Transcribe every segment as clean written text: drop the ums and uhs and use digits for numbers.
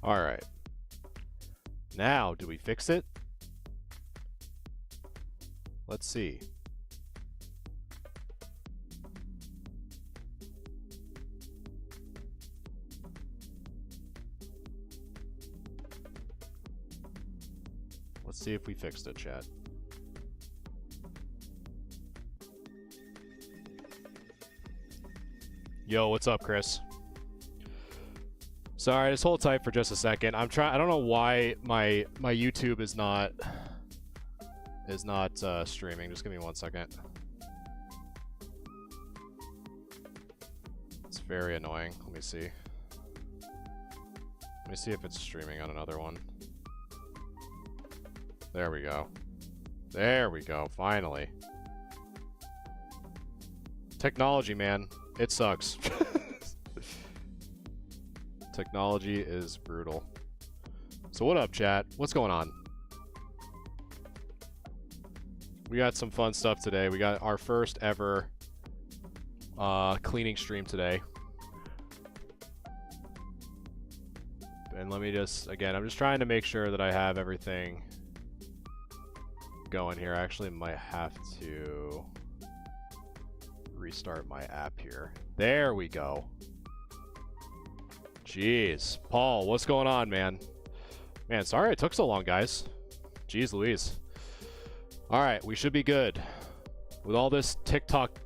All right. Now, do we fix it? Let's see. Let's see if we fixed it, chat. Yo, what's up, Chris? Sorry, just hold tight for just a second. I don't know why my YouTube is not streaming. Just give me 1 second. It's very annoying. Let me see. Let me see if it's streaming on another one. There we go. There we go. Finally. Technology, man. It sucks. Technology is brutal. So what up, chat? What's going on? We got some fun stuff today. We got our first ever cleaning stream today. And let me just, again, I'm just trying to make sure that I have everything going here. I actually might have to restart my app here. There we go. Jeez. Paul, what's going on, man? Man, sorry it took so long, guys. Jeez Louise. Alright, we should be good. With all this TikTok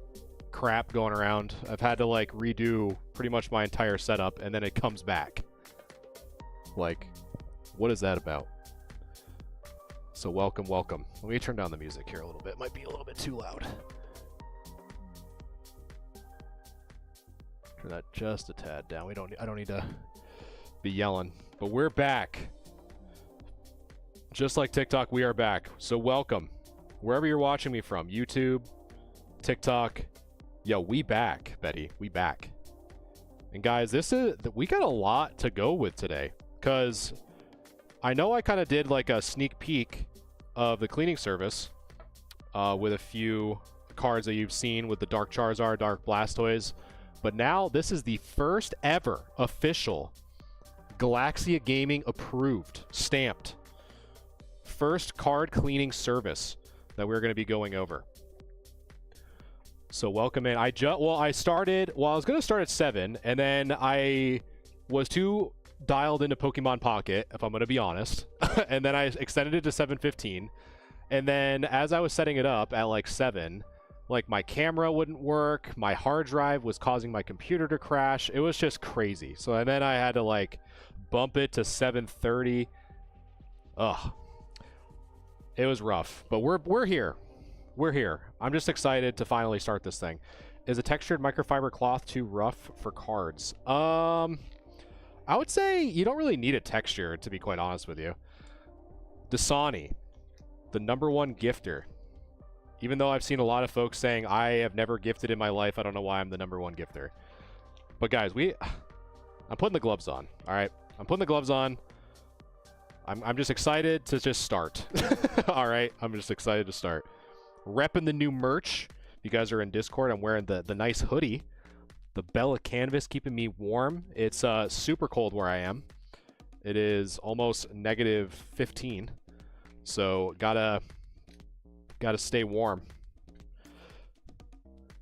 crap going around, I've had to, like, redo pretty much my entire setup, and then it comes back. Like, what is that about? So welcome, welcome. Let me turn down the music here a little bit. Might be a little bit too loud. Turn that just a tad down. I don't need to be yelling. But we're back. Just like TikTok, we are back. So welcome. Wherever you're watching me from, YouTube, TikTok. Yo, we back, Betty. We back. And guys, we got a lot to go with today. Because I know I kind of did like a sneak peek of the cleaning service with a few cards that you've seen with the Dark Charizard, Dark Blastoise. But now this is the first ever official Galaxia Gaming approved, stamped, first card cleaning service that we're going to be going over. So welcome in. I was going to start at 7, and then I was too dialed into Pokemon Pocket, if I'm going to be honest. And then I extended it to 7:15. And then as I was setting it up at like 7, like my camera wouldn't work, my hard drive was causing my computer to crash. It was just crazy. So and then I had to like bump it to 7:30. Ugh. It was rough, but we're here. We're here. I'm just excited to finally start this thing. Is a textured microfiber cloth too rough for cards? I would say you don't really need a texture, to be quite honest with you. Dasani, the #1 gifter. Even though I've seen a lot of folks saying I have never gifted in my life, I don't know why I'm the #1 gifter. But guys, I'm putting the gloves on. All right, I'm putting the gloves on. I'm just excited to just start. All right, I'm just excited to start. Repping the new merch. If you guys are in Discord, I'm wearing the nice hoodie. The Bella canvas keeping me warm. It's super cold where I am. It is almost -15. So gotta stay warm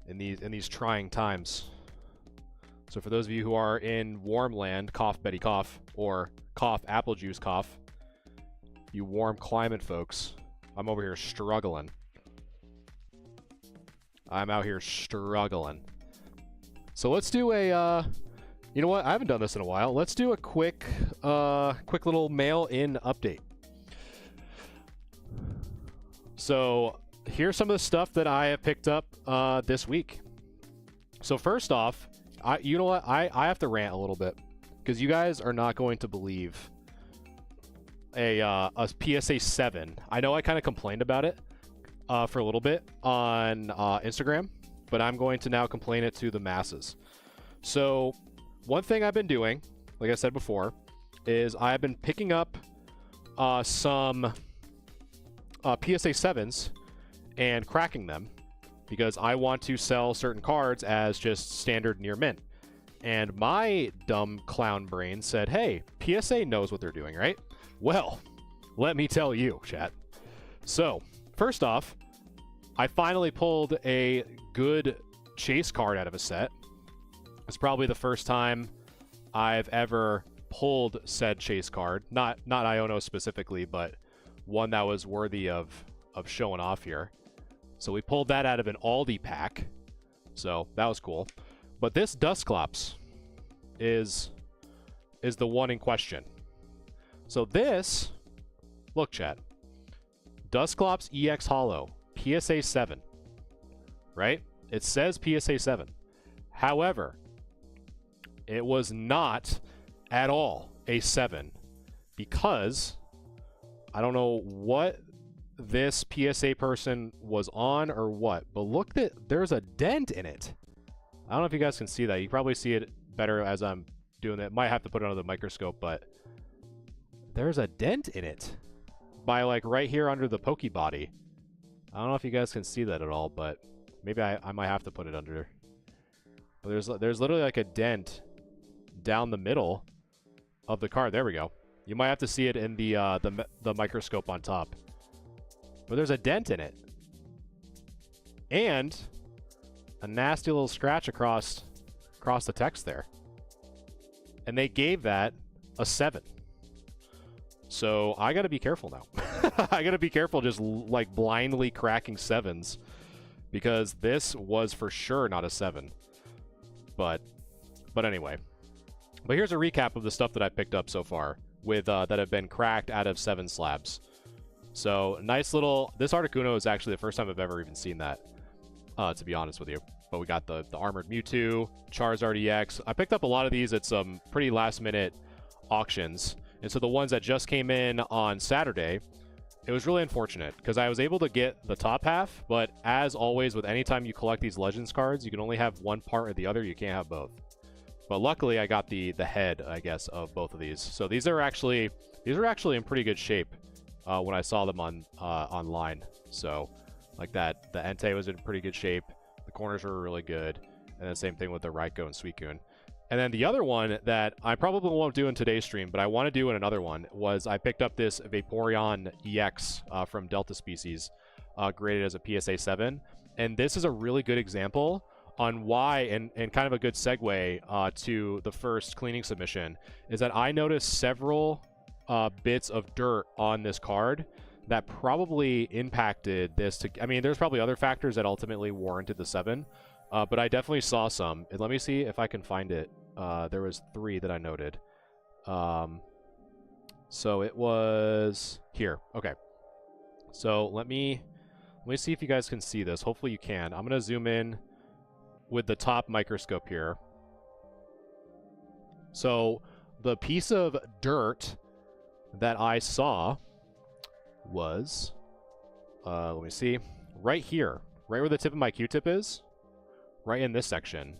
in these trying times. So for those of you who are in warm land, cough Betty cough, or cough apple juice cough, you warm climate folks, I'm over here struggling. I'm out here struggling. So let's do a, you know what? I haven't done this in a while. Let's do a quick little mail-in update. So here's some of the stuff that I have picked up this week. So first off, you know what? I have to rant a little bit because you guys are not going to believe a PSA 7. I know I kind of complained about it for a little bit on Instagram, but I'm going to now complain it to the masses. So one thing I've been doing, like I said before, is I've been picking up some PSA 7s and cracking them because I want to sell certain cards as just standard near mint. And my dumb clown brain said, hey, PSA knows what they're doing, right? Well, let me tell you, chat. So, first off, I finally pulled a good chase card out of a set. It's probably the first time I've ever pulled said chase card. Not Iono specifically, but one that was worthy of showing off here. So we pulled that out of an Aldi pack. So that was cool. But this Dusclops is the one in question. So this, look chat, Dusclops EX Holo, PSA 7, right? It says PSA 7. However, it was not at all a 7 because I don't know what this PSA person was on or what, but look, there's a dent in it. I don't know if you guys can see that. You probably see it better as I'm doing it. Might have to put it under the microscope, but there's a dent in it by like right here under the pokey body. I don't know if you guys can see that at all, but maybe I might have to put it under. But there's literally like a dent down the middle of the card. There we go. You might have to see it in the microscope on top. But there's a dent in it. And a nasty little scratch across the text there. And they gave that a 7. So I got to be careful now. I got to be careful just like blindly cracking 7s because this was for sure not a 7. But anyway. But here's a recap of the stuff that I picked up so far with that have been cracked out of 7 slabs. So nice little, this Articuno is actually the first time I've ever even seen that, to be honest with you. But we got the Armored Mewtwo, Charizard EX. I picked up a lot of these at some pretty last minute auctions. And so the ones that just came in on Saturday, it was really unfortunate because I was able to get the top half, but as always with any time you collect these Legends cards, you can only have one part or the other, you can't have both. But luckily I got the head, I guess, of both of these. So these are actually in pretty good shape when I saw them on online. So like that, the Entei was in pretty good shape. The corners were really good. And then same thing with the Raikou and Suicune. And then the other one that I probably won't do in today's stream, but I want to do in another one, was I picked up this Vaporeon EX from Delta Species, graded as a PSA 7. And this is a really good example on why, and kind of a good segue to the first cleaning submission, is that I noticed several bits of dirt on this card that probably impacted this. I mean, there's probably other factors that ultimately warranted the 7, but I definitely saw some. And let me see if I can find it. There was 3 that I noted. So it was here. Okay. So let me see if you guys can see this. Hopefully you can. I'm gonna zoom in with the top microscope here. So the piece of dirt that I saw was, let me see, right here, right where the tip of my Q-tip is, right in this section.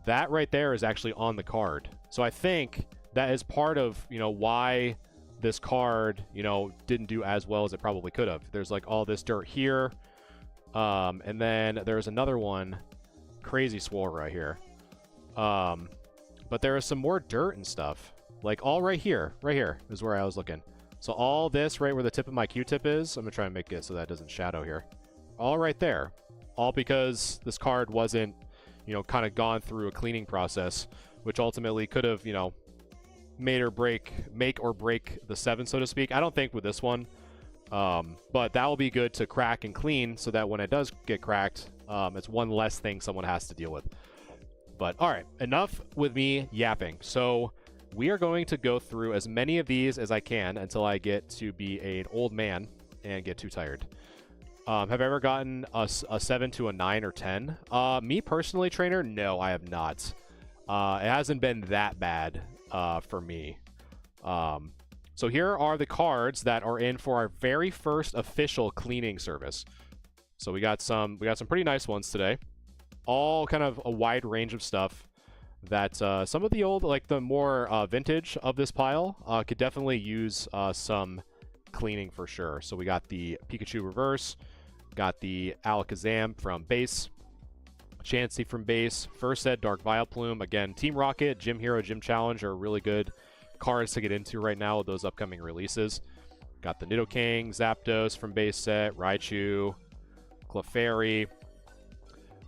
That right there is actually on the card. So I think that is part of, you know, why this card, you know, didn't do as well as it probably could have. There's like all this dirt here. And then there's another one, crazy swole right here. But there is some more dirt and stuff. Like all right here is where I was looking. So all this right where the tip of my Q-tip is, I'm gonna try and make it so that it doesn't shadow here. All right there. All because this card wasn't, you know, kind of gone through a cleaning process, which ultimately could have, you know, make or break the 7, so to speak. I don't think with this one, but that will be good to crack and clean so that when it does get cracked, it's one less thing someone has to deal with. But all right, enough with me yapping. So we are going to go through as many of these as I can until I get to be an old man and get too tired. Have I ever gotten a 7 to a 9 or 10? Me personally, trainer, no, I have not. It hasn't been that bad for me. So here are the cards that are in for our very first official cleaning service. So we got some pretty nice ones today. All kind of a wide range of stuff that some of the old, like the more vintage of this pile could definitely use some cleaning for sure. So we got the Pikachu Reverse, got the Alakazam from base, Chansey from base. First Ed, Dark Vileplume. Again, Team Rocket, Gym Hero, Gym Challenge are really good cards to get into right now with those upcoming releases. Got the Nidoking, Zapdos from base set, Raichu, Clefairy.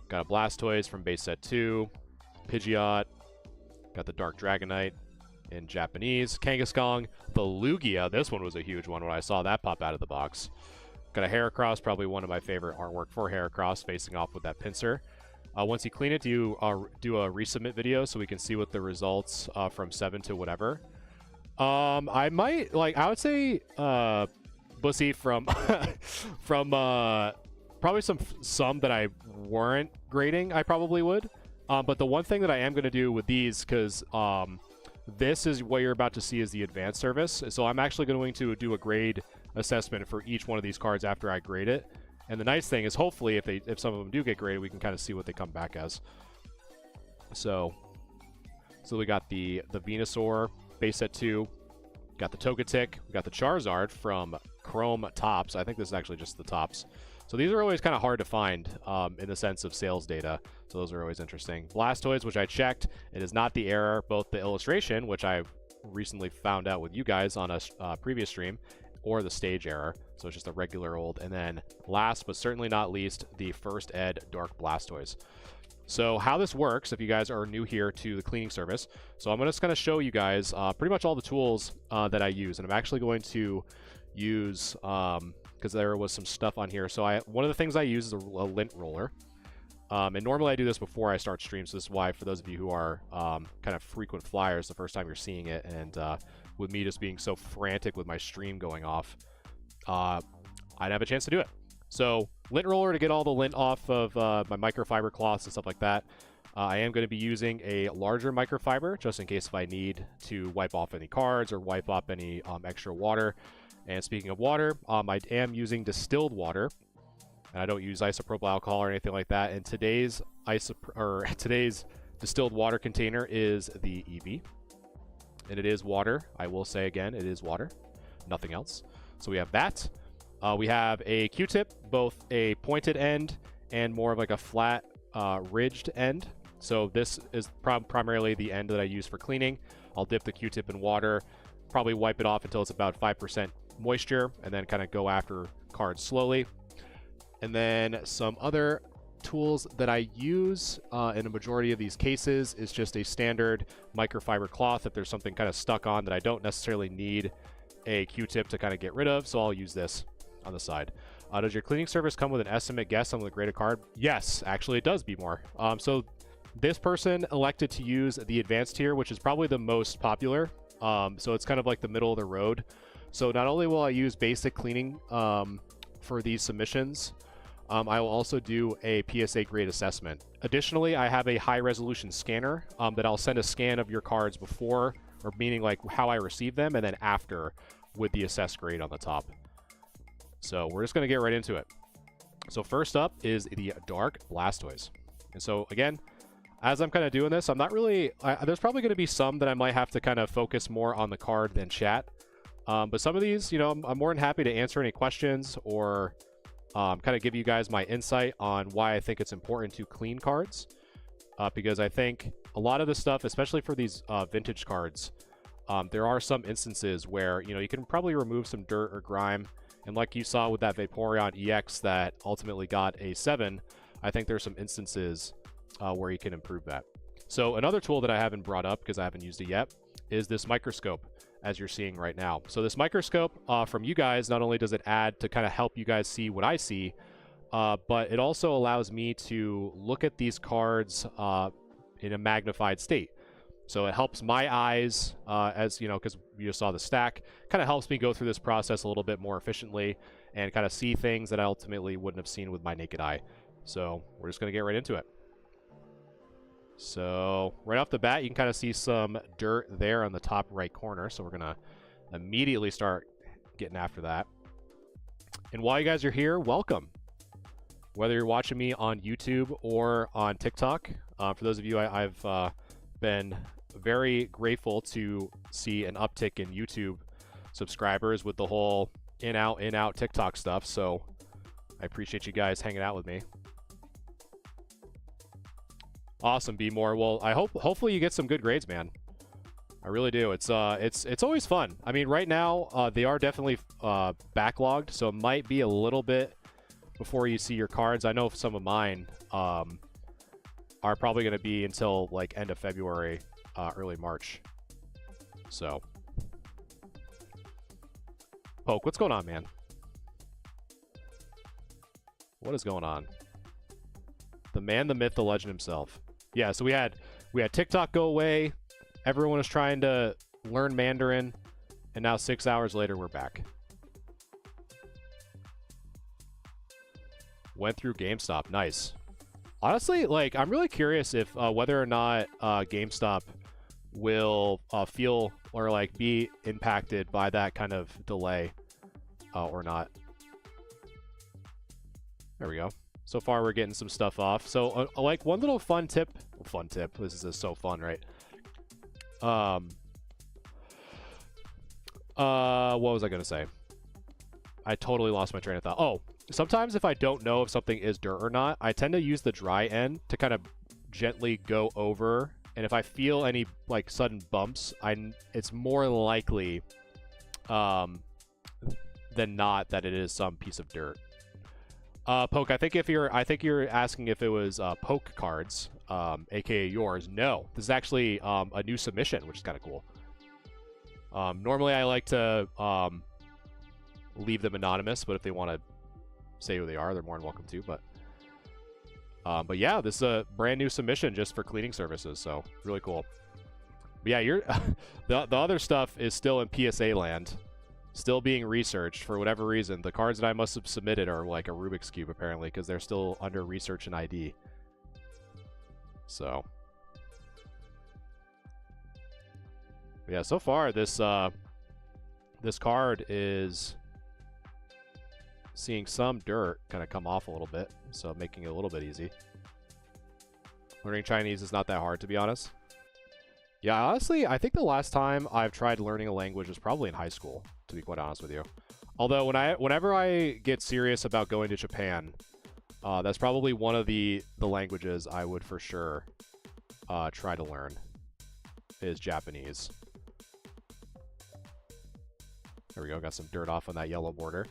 Got a Blastoise from base set 2, Pidgeot. Got the Dark Dragonite in Japanese, Kangaskong, the Lugia. This one was a huge one when I saw that pop out of the box. Got a Heracross, probably one of my favorite artwork for Heracross, facing off with that pincer. Once you clean it, do a resubmit video so we can see what the results from 7 to whatever. I might, like, I would say Bussy from from probably some that I weren't grading, I probably would. But the one thing that I am going to do with these, because this is what you're about to see is the advanced service. So I'm actually going to do a grade assessment for each one of these cards after I grade it. And the nice thing is, hopefully, if some of them do get graded, we can kind of see what they come back as. So we got the Venusaur base set 2, got the Togetic, we got the Charizard from Chrome Tops. I think this is actually just the Tops. So these are always kind of hard to find in the sense of sales data. So those are always interesting. Blastoise, which I checked, it is not the error. Both the illustration, which I recently found out with you guys on a previous stream, or the stage error. So it's just a regular old. And then last but certainly not least, the First Ed Dark Blastoise. So how this works, if you guys are new here to the cleaning service, so I'm just going to show you guys pretty much all the tools that I use. And I'm actually going to use, because there was some stuff on here. So one of the things I use is a lint roller. And normally I do this before I start streams. So this is why, for those of you who are kind of frequent flyers, the first time you're seeing it, and with me just being so frantic with my stream going off, I'd have a chance to do it. So lint roller to get all the lint off of my microfiber cloths and stuff like that. I am going to be using a larger microfiber just in case if I need to wipe off any cards or wipe off any extra water. And speaking of water, I am using distilled water. And I don't use isopropyl alcohol or anything like that. And today's distilled water container is the Eevee. And it is water. I will say again, it is water. Nothing else. So we have that. We have a Q-tip, both a pointed end and more of like a flat ridged end. So this is primarily the end that I use for cleaning. I'll dip the Q-tip in water, probably wipe it off until it's about 5% moisture, and then kind of go after cards slowly. And then some other tools that I use in a majority of these cases is just a standard microfiber cloth if there's something kind of stuck on that I don't necessarily need a Q-tip to kind of get rid of, so I'll use this on the side. Does your cleaning service come with an estimate guess on the graded card? Yes, actually it does, be more. So this person elected to use the advanced tier, which is probably the most popular. So it's kind of like the middle of the road. So not only will I use basic cleaning for these submissions, I will also do a PSA grade assessment. Additionally, I have a high resolution scanner that I'll send a scan of your cards before, or meaning like how I receive them, and then after with the assessed grade on the top. So we're just going to get right into it. So first up is the Dark Blastoise. And so again, as I'm kind of doing this, I'm not really, there's probably going to be some that I might have to kind of focus more on the card than chat. But some of these, you know, I'm more than happy to answer any questions or kind of give you guys my insight on why I think it's important to clean cards. Because I think a lot of this stuff, especially for these vintage cards, there are some instances where, you know, you can probably remove some dirt or grime. And like you saw with that Vaporeon EX that ultimately got a 7, I think there's some instances where you can improve that. So another tool that I haven't brought up because I haven't used it yet is this microscope, as you're seeing right now. So this microscope from you guys, not only does it add to kind of help you guys see what I see, but it also allows me to look at these cards in a magnified state. So it helps my eyes, as you know, because you just saw the stack, kind of helps me go through this process a little bit more efficiently and kind of see things that I ultimately wouldn't have seen with my naked eye. So we're just going to get right into it. So right off the bat, you can kind of see some dirt there on the top right corner. So we're going to immediately start getting after that. And while you guys are here, welcome. Whether you're watching me on YouTube or on TikTok, for those of you I've been very grateful to see an uptick in YouTube subscribers with the whole in out TikTok stuff. So I appreciate you guys hanging out with me. Awesome, B more. Well, hopefully you get some good grades, man. I really do. It's always fun. I mean, right now they are definitely backlogged, so it might be a little bit before you see your cards. I know some of mine are probably going to be until like end of February, early March. So, Poke, what's going on, man? What is going on? The man, the myth, the legend himself. Yeah, so we had TikTok go away. Everyone was trying to learn Mandarin, and now 6 hours later, we're back. Went through GameStop. Nice. Honestly, like, I'm really curious if whether or not GameStop will feel or like be impacted by that kind of delay or not. There we go. So far, we're getting some stuff off. So, like, one little fun tip. This is so fun, right? What was I gonna say? I totally lost my train of thought. Oh, sometimes if I don't know if something is dirt or not, I tend to use the dry end to kind of gently go over. And if I feel any like sudden bumps, it's more likely than not that it is some piece of dirt. Poke, I think you're asking if it was poke cards, aka yours. No, this is actually a new submission, which is kind of cool. Normally I like to leave them anonymous, but if they want to say who they are, they're more than welcome to. But yeah, this is a brand new submission just for cleaning services, so really cool. But yeah, you're the other stuff is still in PSA land. Still being researched for whatever reason. The cards that I must have submitted are like a Rubik's Cube, apparently, because they're still under research and ID. So, yeah, so far this this card is seeing some dirt kind of come off a little bit, so making it a little bit easy. Learning Chinese is not that hard, to be honest. Yeah, honestly, I think the last time I've tried learning a language was probably in high school, to be quite honest with you. Although whenever I get serious about going to Japan, that's probably one of the languages I would for sure try to learn is Japanese. There we go, got some dirt off on that yellow border.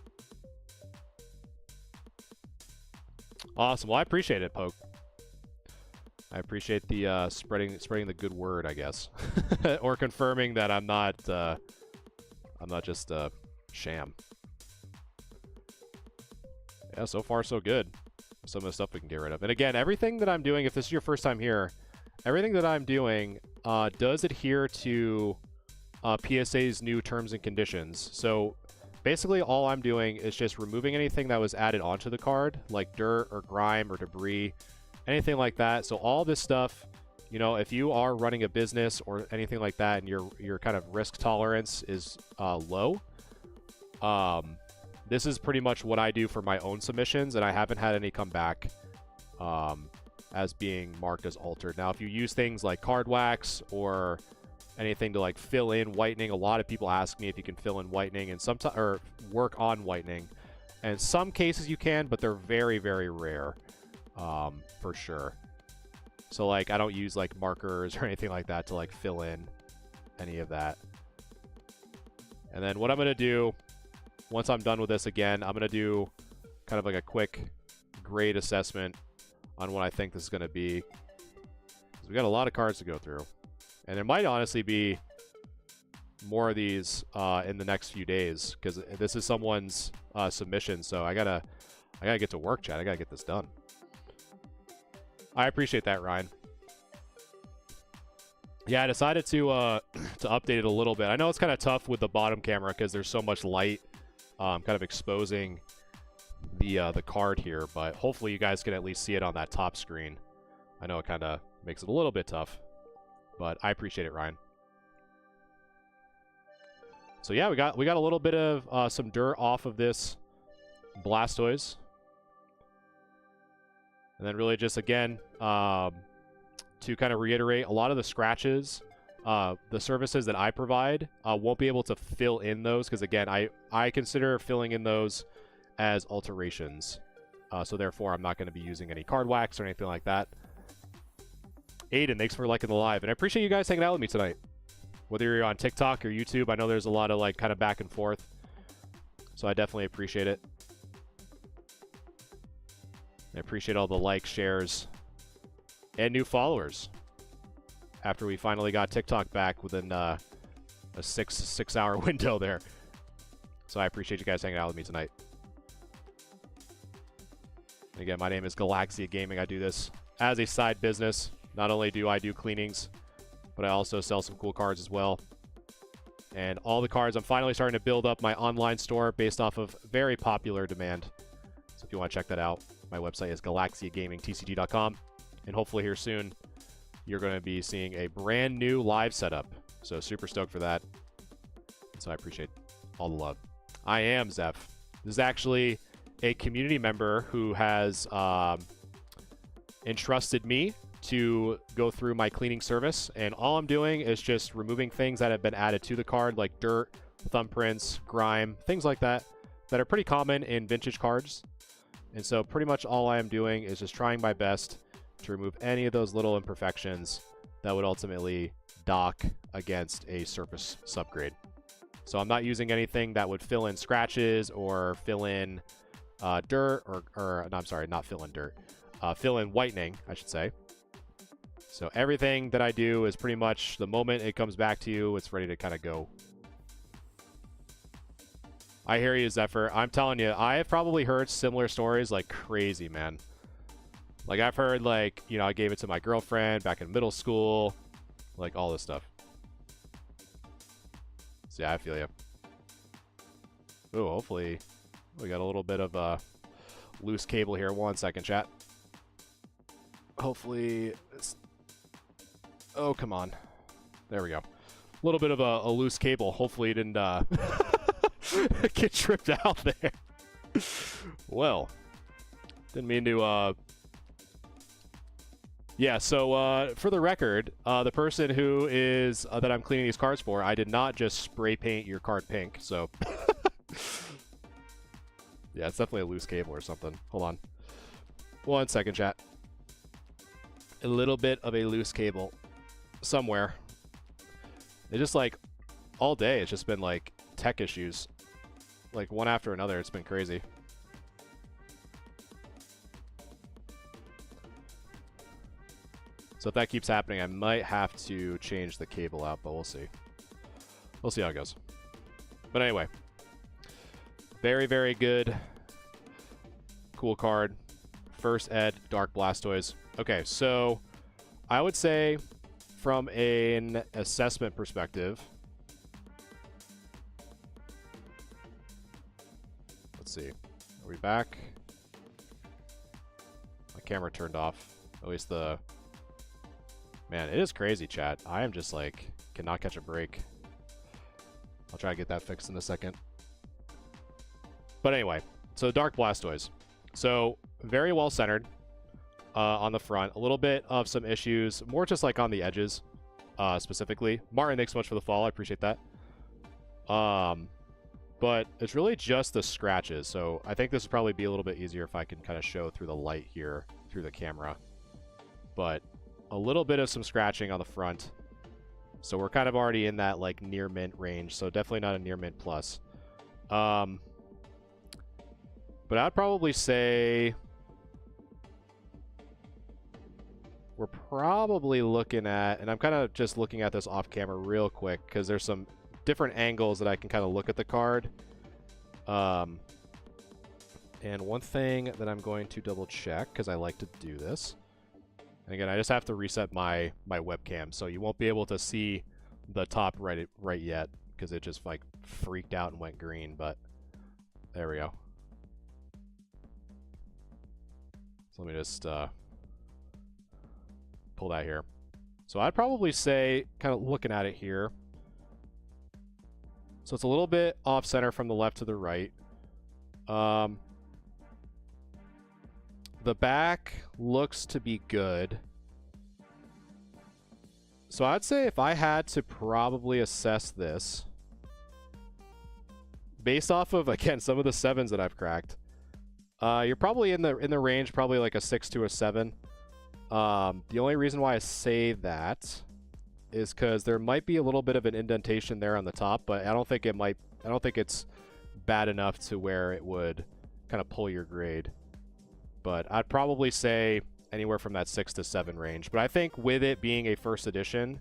Awesome, well I appreciate it, Poke. I appreciate the spreading the good word, I guess, or confirming that I'm not just a sham. Yeah, so far so good. Some of the stuff we can get rid of, and again, everything that I'm doing, if this is your first time here, everything that I'm doing does adhere to PSA's new terms and conditions. So basically, all I'm doing is just removing anything that was added onto the card, like dirt or grime or debris. Anything like that. So all this stuff, you know, if you are running a business or anything like that and your kind of risk tolerance is low, this is pretty much what I do for my own submissions, and I haven't had any come back as being marked as altered. Now, if you use things like card wax or anything to like fill in whitening, a lot of people ask me if you can fill in whitening and sometimes or work on whitening. And in some cases you can, but they're very, very rare. For sure. So like I don't use like markers or anything like that to like fill in any of that. And then what I'm going to do once I'm done with this again, I'm going to do kind of like a quick grade assessment on what I think this is going to be. We got a lot of cards to go through. And there might honestly be more of these in the next few days because this is someone's submission, so I gotta get to work, chat. I gotta get this done. I appreciate that, Ryan. Yeah, I decided to update it a little bit. I know it's kind of tough with the bottom camera because there's so much light kind of exposing the card here, but hopefully you guys can at least see it on that top screen. I know it kind of makes it a little bit tough, but I appreciate it, Ryan. So yeah, we got a little bit of some dirt off of this Blastoise. And then really just, again, to kind of reiterate, a lot of the scratches, the services that I provide won't be able to fill in those because, again, I consider filling in those as alterations. So therefore, I'm not going to be using any card wax or anything like that. Aiden, thanks for liking the live. And I appreciate you guys hanging out with me tonight. Whether you're on TikTok or YouTube, I know there's a lot of like kind of back and forth. So I definitely appreciate it. I appreciate all the likes, shares, and new followers. After we finally got TikTok back within a six hour window there. So I appreciate you guys hanging out with me tonight. And again, my name is Galaxia Gaming. I do this as a side business. Not only do I do cleanings, but I also sell some cool cards as well. And all the cards, I'm finally starting to build up my online store based off of very popular demand. So if you want to check that out, my website is galaxiagamingtcg.com. And hopefully here soon, you're going to be seeing a brand new live setup. So super stoked for that. So I appreciate all the love. I am Zeph. This is actually a community member who has entrusted me to go through my cleaning service, and all I'm doing is just removing things that have been added to the card, like dirt, thumbprints, grime, things like that are pretty common in vintage cards. And so pretty much all I am doing is just trying my best to remove any of those little imperfections that would ultimately dock against a surface subgrade. So I'm not using anything that would fill in scratches or fill in dirt, or no, I'm sorry, not fill in dirt, fill in whitening, I should say. So everything that I do is pretty much the moment it comes back to you, it's ready to kind of go. I hear you, Zephyr. I'm telling you, I have probably heard similar stories like crazy, man. Like I've heard like, you know, I gave it to my girlfriend back in middle school, like all this stuff. So yeah, I feel you. Oh, hopefully we got a little bit of a loose cable here. 1 second, chat. Hopefully it's... Oh, come on. There we go. A little bit of a loose cable. Hopefully it didn't get tripped out there. Well, didn't mean to... Yeah, so for the record, the person who is that I'm cleaning these cards for, I did not just spray paint your card pink, so... Yeah, it's definitely a loose cable or something. Hold on. 1 second, chat. A little bit of a loose cable somewhere. It's just like all day, it's just been like tech issues. Like one after another, it's been crazy. So if that keeps happening, I might have to change the cable out, but we'll see. We'll see how it goes. But anyway. Very, very good. Cool card. First Ed, Dark Blastoise. Okay, so I would say from an assessment perspective, let's see. Are we back? My camera turned off. At least the... Man, it is crazy, chat. I am just like, cannot catch a break. I'll try to get that fixed in a second. But anyway, so Dark Blastoise. So very well centered on the front. A little bit of some issues, more just like on the edges specifically. Martin, thanks so much for the follow. I appreciate that. But it's really just the scratches. So I think this would probably be a little bit easier if I can kind of show through the light here, through the camera. But a little bit of some scratching on the front. So we're kind of already in that like near mint range. So definitely not a near mint plus. But I'd probably say we're probably looking at, and I'm kind of just looking at this off camera real quick because there's some different angles that I can kind of look at the card. And one thing that I'm going to double check because I like to do this. And again, I just have to reset my webcam, so you won't be able to see the top right yet because it just like freaked out and went green. But there we go. So let me just pull that here. So I'd probably say, kind of looking at it here, so it's a little bit off center from the left to the right. The back looks to be good. So I'd say if I had to probably assess this, based off of, again, some of the 7s that I've cracked, you're probably in the range, probably like a 6 to a 7. The only reason why I say that is because there might be a little bit of an indentation there on the top, but I don't think it's bad enough to where it would kind of pull your grade. But I'd probably say anywhere from that 6 to 7 range. But I think with it being a first edition,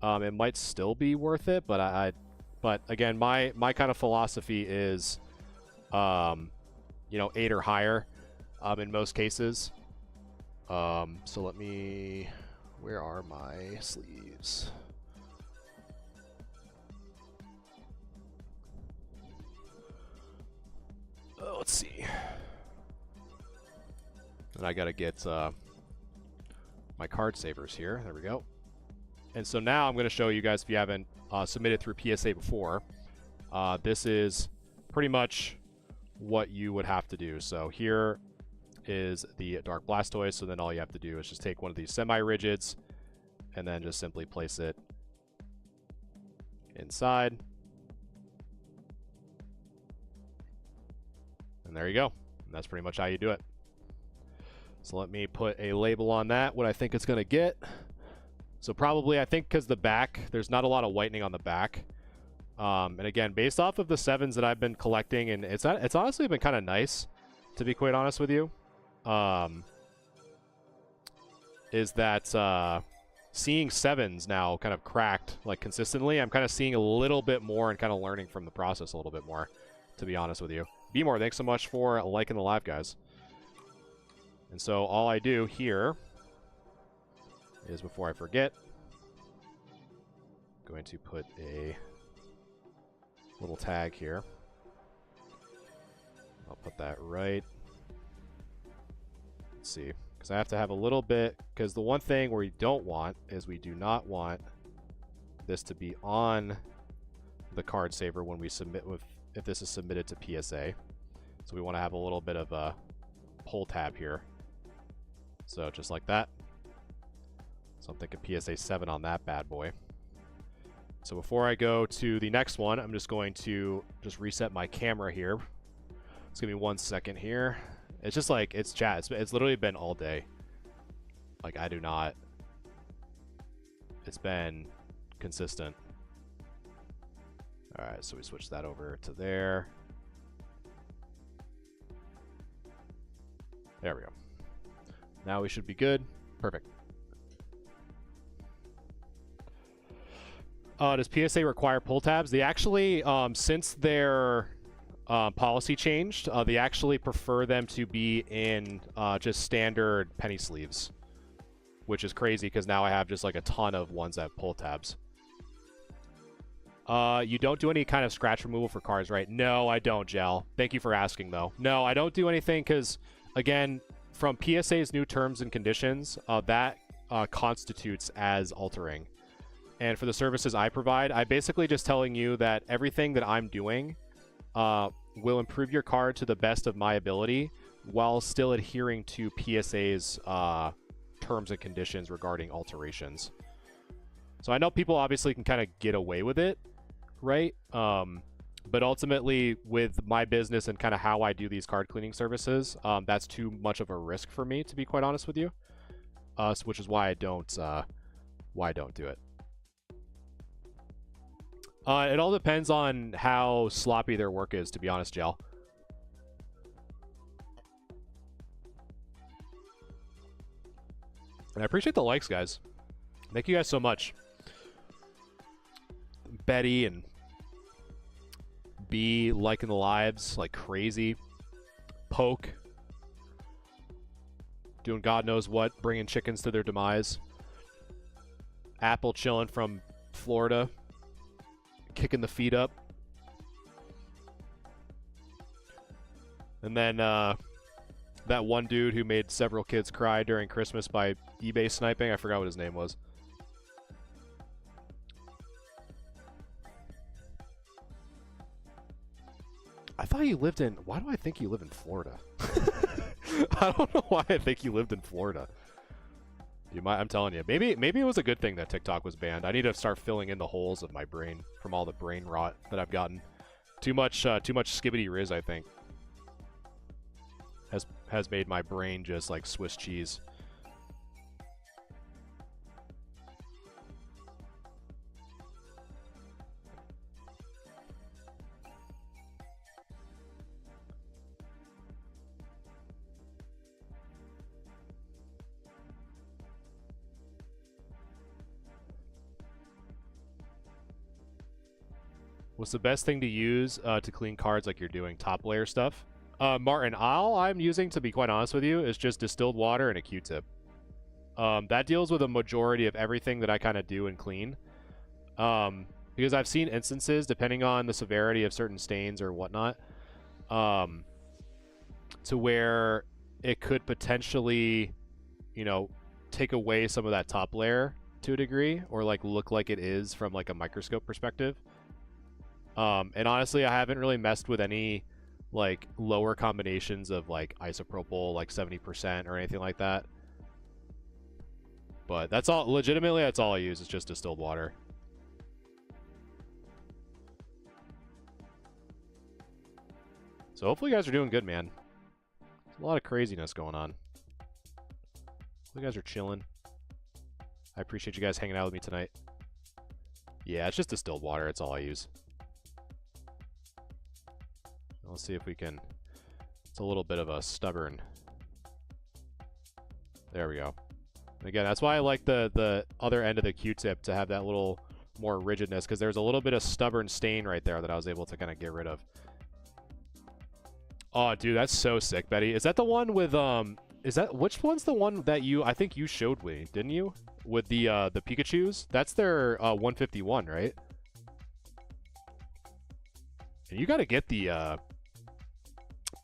it might still be worth it. But but again, my kind of philosophy is, 8 or higher, in most cases. So let me. Where are my sleeves? Oh, let's see. And I gotta get my card savers here. There we go. And so now I'm going to show you guys, if you haven't submitted through PSA before, this is pretty much what you would have to do. So here is the Dark Blastoise, so then all you have to do is just take one of these semi-rigids and then just simply place it inside. And there you go. And that's pretty much how you do it. So let me put a label on that, what I think it's going to get. So probably, I think because the back, there's not a lot of whitening on the back. And again, based off of the 7s that I've been collecting, and it's honestly been kind of nice, to be quite honest with you, is that seeing 7s now kind of cracked like consistently, I'm kind of seeing a little bit more and kind of learning from the process a little bit more, to be honest with you. B-More, thanks so much for liking the live, guys. And so all I do here is, before I forget, I'm going to put a little tag here. I'll put that right. Let's see, because I have to have a little bit, because the one thing we don't want is we do not want this to be on the card saver when we submit, if this is submitted to PSA. So we want to have a little bit of a pull tab here. So just like that. So I'm thinking PSA 7 on that bad boy. So before I go to the next one, I'm just going to just reset my camera here. It's gonna be 1 second here. It's just like, it's chat. It's literally been all day. Like, I do not. It's been consistent. All right, so we switch that over to there. There we go. Now we should be good. Perfect. Does PSA require pull tabs? They actually, since their policy changed, they actually prefer them to be in just standard penny sleeves, which is crazy because now I have just like a ton of ones that pull tabs. You don't do any kind of scratch removal for cards, right? No, I don't, Gel. Thank you for asking, though. No, I don't do anything because, again, from PSA's new terms and conditions, that constitutes as altering. And for the services I provide, I'm basically just telling you that everything that I'm doing will improve your card to the best of my ability while still adhering to PSA's terms and conditions regarding alterations. So I know people obviously can kind of get away with it, right? But ultimately, with my business and kind of how I do these card cleaning services, that's too much of a risk for me, to be quite honest with you. Which is why I don't do it. It all depends on how sloppy their work is, to be honest, Gel. And I appreciate the likes, guys. Thank you guys so much. Betty and B liking the lives like crazy. Poke doing God knows what, bringing chickens to their demise. Apple chilling from Florida, kicking the feet up. And then that one dude who made several kids cry during Christmas by eBay sniping. I forgot what his name was. I thought you lived in... Why do I think you live in Florida? I don't know why I think you lived in Florida. You might, I'm telling you. Maybe it was a good thing that TikTok was banned. I need to start filling in the holes of my brain from all the brain rot that I've gotten. Too much skibbity riz, I think, has made my brain just like Swiss cheese. What's the best thing to use to clean cards like you're doing top layer stuff? Martin, all I'm using, to be quite honest with you, is just distilled water and a Q-tip. That deals with a majority of everything that I kind of do and clean. Because I've seen instances, depending on the severity of certain stains or whatnot, to where it could potentially, you know, take away some of that top layer to a degree, or like look like it is from like a microscope perspective. And honestly, I haven't really messed with any like lower combinations of like isopropyl, like 70% or anything like that. But that's all, legitimately, that's all I use. It's just distilled water. So hopefully you guys are doing good, man. There's a lot of craziness going on. You guys are chilling. I appreciate you guys hanging out with me tonight. Yeah, it's just distilled water. It's all I use. Let's see if we can... It's a little bit of a stubborn... There we go. And again, that's why I like the other end of the Q-tip to have that little more rigidness, because there's a little bit of stubborn stain right there that I was able to kind of get rid of. Oh, dude, that's so sick, Betty. Is that the one with... Is that... Which one's the one that you... I think you showed me, didn't you? With the Pikachus? That's their 151, right? And you gotta get the...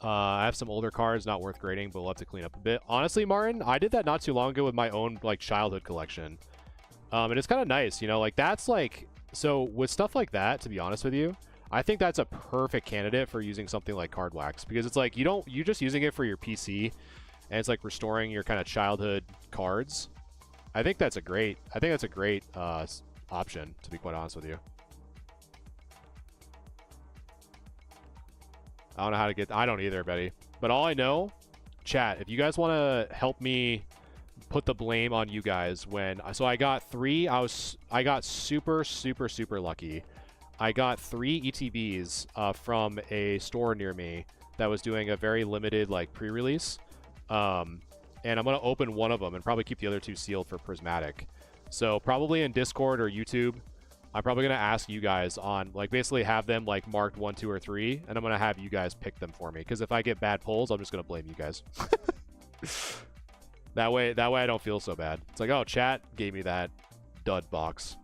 I have some older cards, not worth grading, but we'll have to clean up a bit. Honestly, Martin, I did that not too long ago with my own, like, childhood collection. And it's kind of nice, you know? Like, that's, like... So, with stuff like that, to be honest with you, I think that's a perfect candidate for using something like Card Wax. Because it's like, you're just using it for your PC, and it's, like, restoring your kind of childhood cards. I think that's a great option, to be quite honest with you. I don't know how to get... I don't either, Betty. But all I know, chat, if you guys want to help me put the blame on you guys when... So I got 3... I got super, super, super lucky. I got 3 ETBs from a store near me that was doing a very limited, like, pre-release. And I'm going to open one of them and probably keep the other 2 sealed for Prismatic. So probably in Discord or YouTube, I'm probably going to ask you guys on, like, basically have them, like, marked 1, 2, or 3, and I'm going to have you guys pick them for me. Because if I get bad pulls, I'm just going to blame you guys. That way I don't feel so bad. It's like, oh, chat gave me that dud box.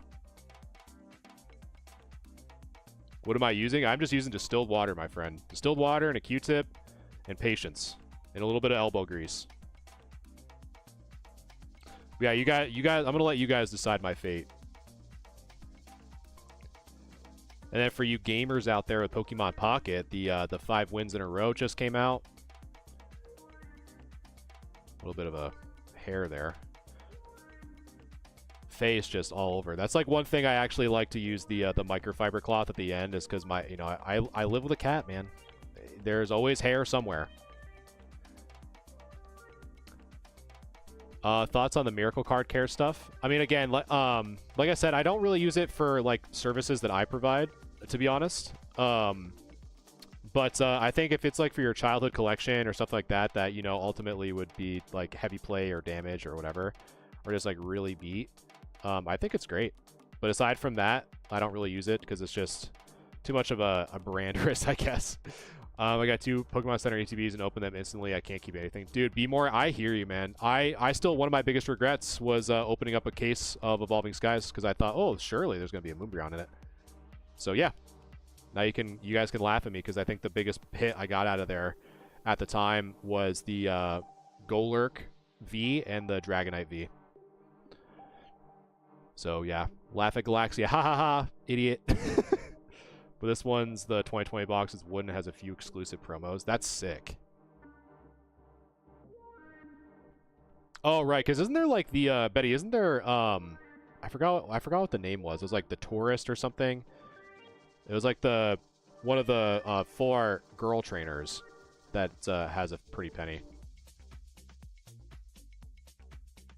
What am I using? I'm just using distilled water, my friend. Distilled water and a Q-tip and patience. And a little bit of elbow grease. Yeah, you guys, I'm going to let you guys decide my fate. And then for you gamers out there with Pokemon Pocket, the 5 wins in a row just came out. A little bit of a hair there. Face just all over. That's like one thing I actually like to use the microfiber cloth at the end, is because my, you know, I live with a cat, man. There's always hair somewhere. Thoughts on the Miracle Card Care stuff? I mean, again, like I said, I don't really use it for like services that I provide, to be honest. But I think if it's like for your childhood collection or stuff like that, that, you know, ultimately would be like heavy play or damage or whatever, or just like really beat, I think it's great. But aside from that, I don't really use it because it's just too much of a brand risk, I guess. I got 2 Pokemon Center ATBs and opened them instantly. I can't keep anything. Dude, be more. I hear you, man. I still, one of my biggest regrets was opening up a case of Evolving Skies because I thought, oh, surely there's going to be a Moonbreon in it. So, yeah. Now you guys can laugh at me because I think the biggest hit I got out of there at the time was the Golurk V and the Dragonite V. So, yeah. Laugh at Galaxia. Ha ha ha. Idiot. But this one's the 2020 box. It's wooden. It has a few exclusive promos. That's sick. Oh, right. Because isn't there like the, Betty, isn't there, I forgot what the name was. It was like the Tourist or something. It was like one of the 4 girl trainers that has a pretty penny.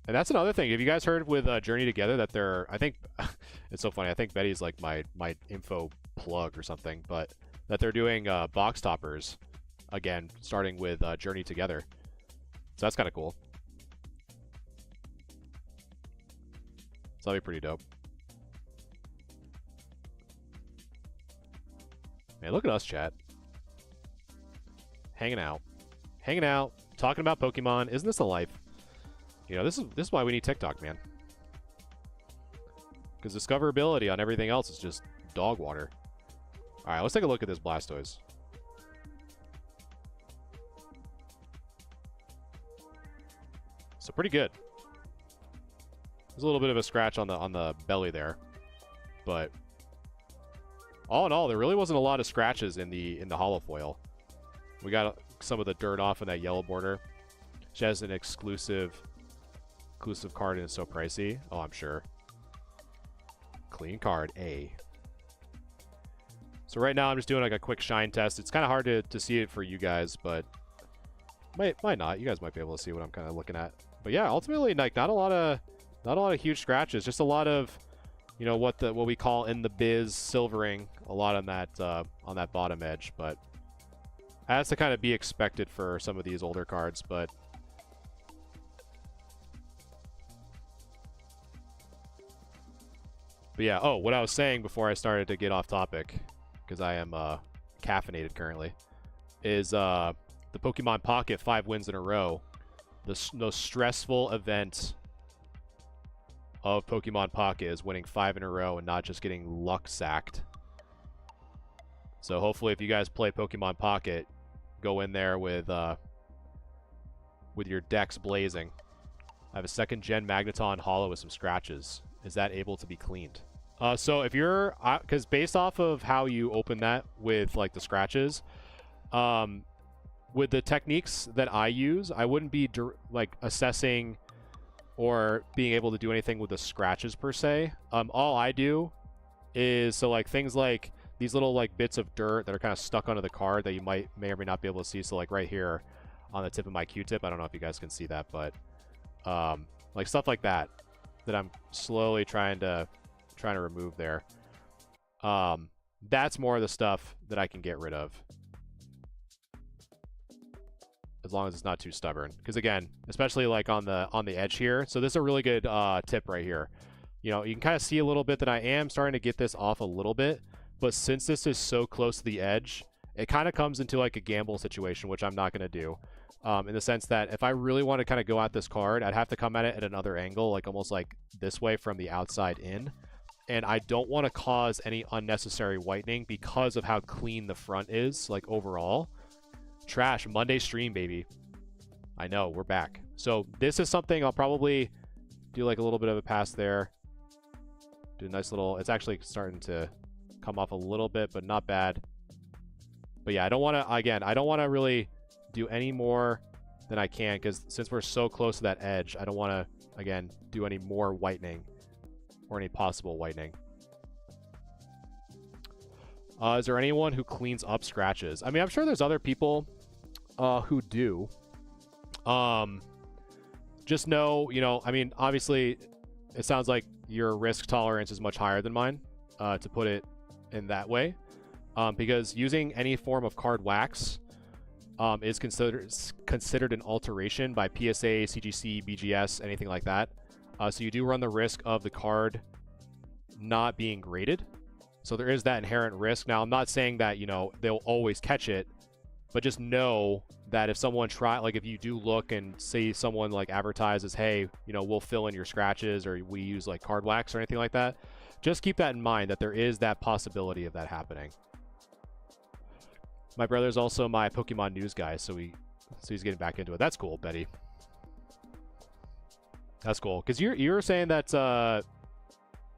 And that's another thing. Have you guys heard with Journey Together that they're, I think, it's so funny. I think Betty's like my info plug or something, but that they're doing box toppers again, starting with Journey Together. So that's kind of cool. So that'll be pretty dope. Man, look at us, chat. Hanging out. Hanging out. Talking about Pokemon. Isn't this a life? You know, this is why we need TikTok, man. Because discoverability on everything else is just dog water. Alright, let's take a look at this Blastoise. So pretty good. There's a little bit of a scratch on the belly there. But all in all, there really wasn't a lot of scratches in the holofoil. We got some of the dirt off in that yellow border. She has an exclusive card and it's so pricey. Oh, I'm sure. Clean card, A. So right now I'm just doing like a quick shine test. It's kind of hard to see it for you guys, but might not. You guys might be able to see what I'm kind of looking at. But yeah, ultimately, like not a lot of huge scratches. Just a lot of, you know, what we call in the biz silvering. A lot on that bottom edge, but that's to kind of be expected for some of these older cards. But yeah, oh, what I was saying before I started to get off topic, because I am caffeinated currently, is the Pokemon Pocket 5 wins in a row. The most stressful event of Pokemon Pocket is winning 5 in a row and not just getting luck sacked. So hopefully if you guys play Pokemon Pocket, go in there with your decks blazing. I have a 2nd Gen Magneton Holo with some scratches. Is that able to be cleaned? So if you're, because based off of how you open that with like the scratches, with the techniques that I use, I wouldn't be like assessing or being able to do anything with the scratches per se. All I do is, so like things like these little like bits of dirt that are kind of stuck onto the card that you may or may not be able to see. So like right here on the tip of my Q-tip, I don't know if you guys can see that, but like stuff like that I'm slowly trying to remove there. That's more of the stuff that I can get rid of, as long as it's not too stubborn. Because again, especially like on the edge here, so this is a really good tip right here. You know, you can kind of see a little bit that I am starting to get this off a little bit, but since this is so close to the edge, it kind of comes into like a gamble situation, which I'm not going to do. In the sense that if I really want to kind of go at this card, I'd have to come at it at another angle, like almost like this way from the outside in. And I don't want to cause any unnecessary whitening because of how clean the front is, like overall. Trash. Monday stream, baby. I know, we're back. So this is something I'll probably do like a little bit of a pass there. Do a nice little, it's actually starting to come off a little bit, but not bad. But yeah, I don't want to, again, I don't want to really do any more than I can, because since we're so close to that edge, I don't want to, again, do any more whitening or any possible whitening. Is there anyone who cleans up scratches? I mean, I'm sure there's other people who do. Just know, you know, I mean, obviously, it sounds like your risk tolerance is much higher than mine, to put it in that way. Because using any form of card wax is considered an alteration by PSA, CGC, BGS, anything like that. So you do run the risk of the card not being graded. So there is that inherent risk. Now, I'm not saying that, you know, they'll always catch it, but just know that if someone like if you do look and see someone like advertises, hey, you know, we'll fill in your scratches, or we use like card wax or anything like that, just keep that in mind, that there is that possibility of that happening. My brother's also my Pokemon news guy, so he's getting back into it. That's cool, Betty. That's cool, because you're saying that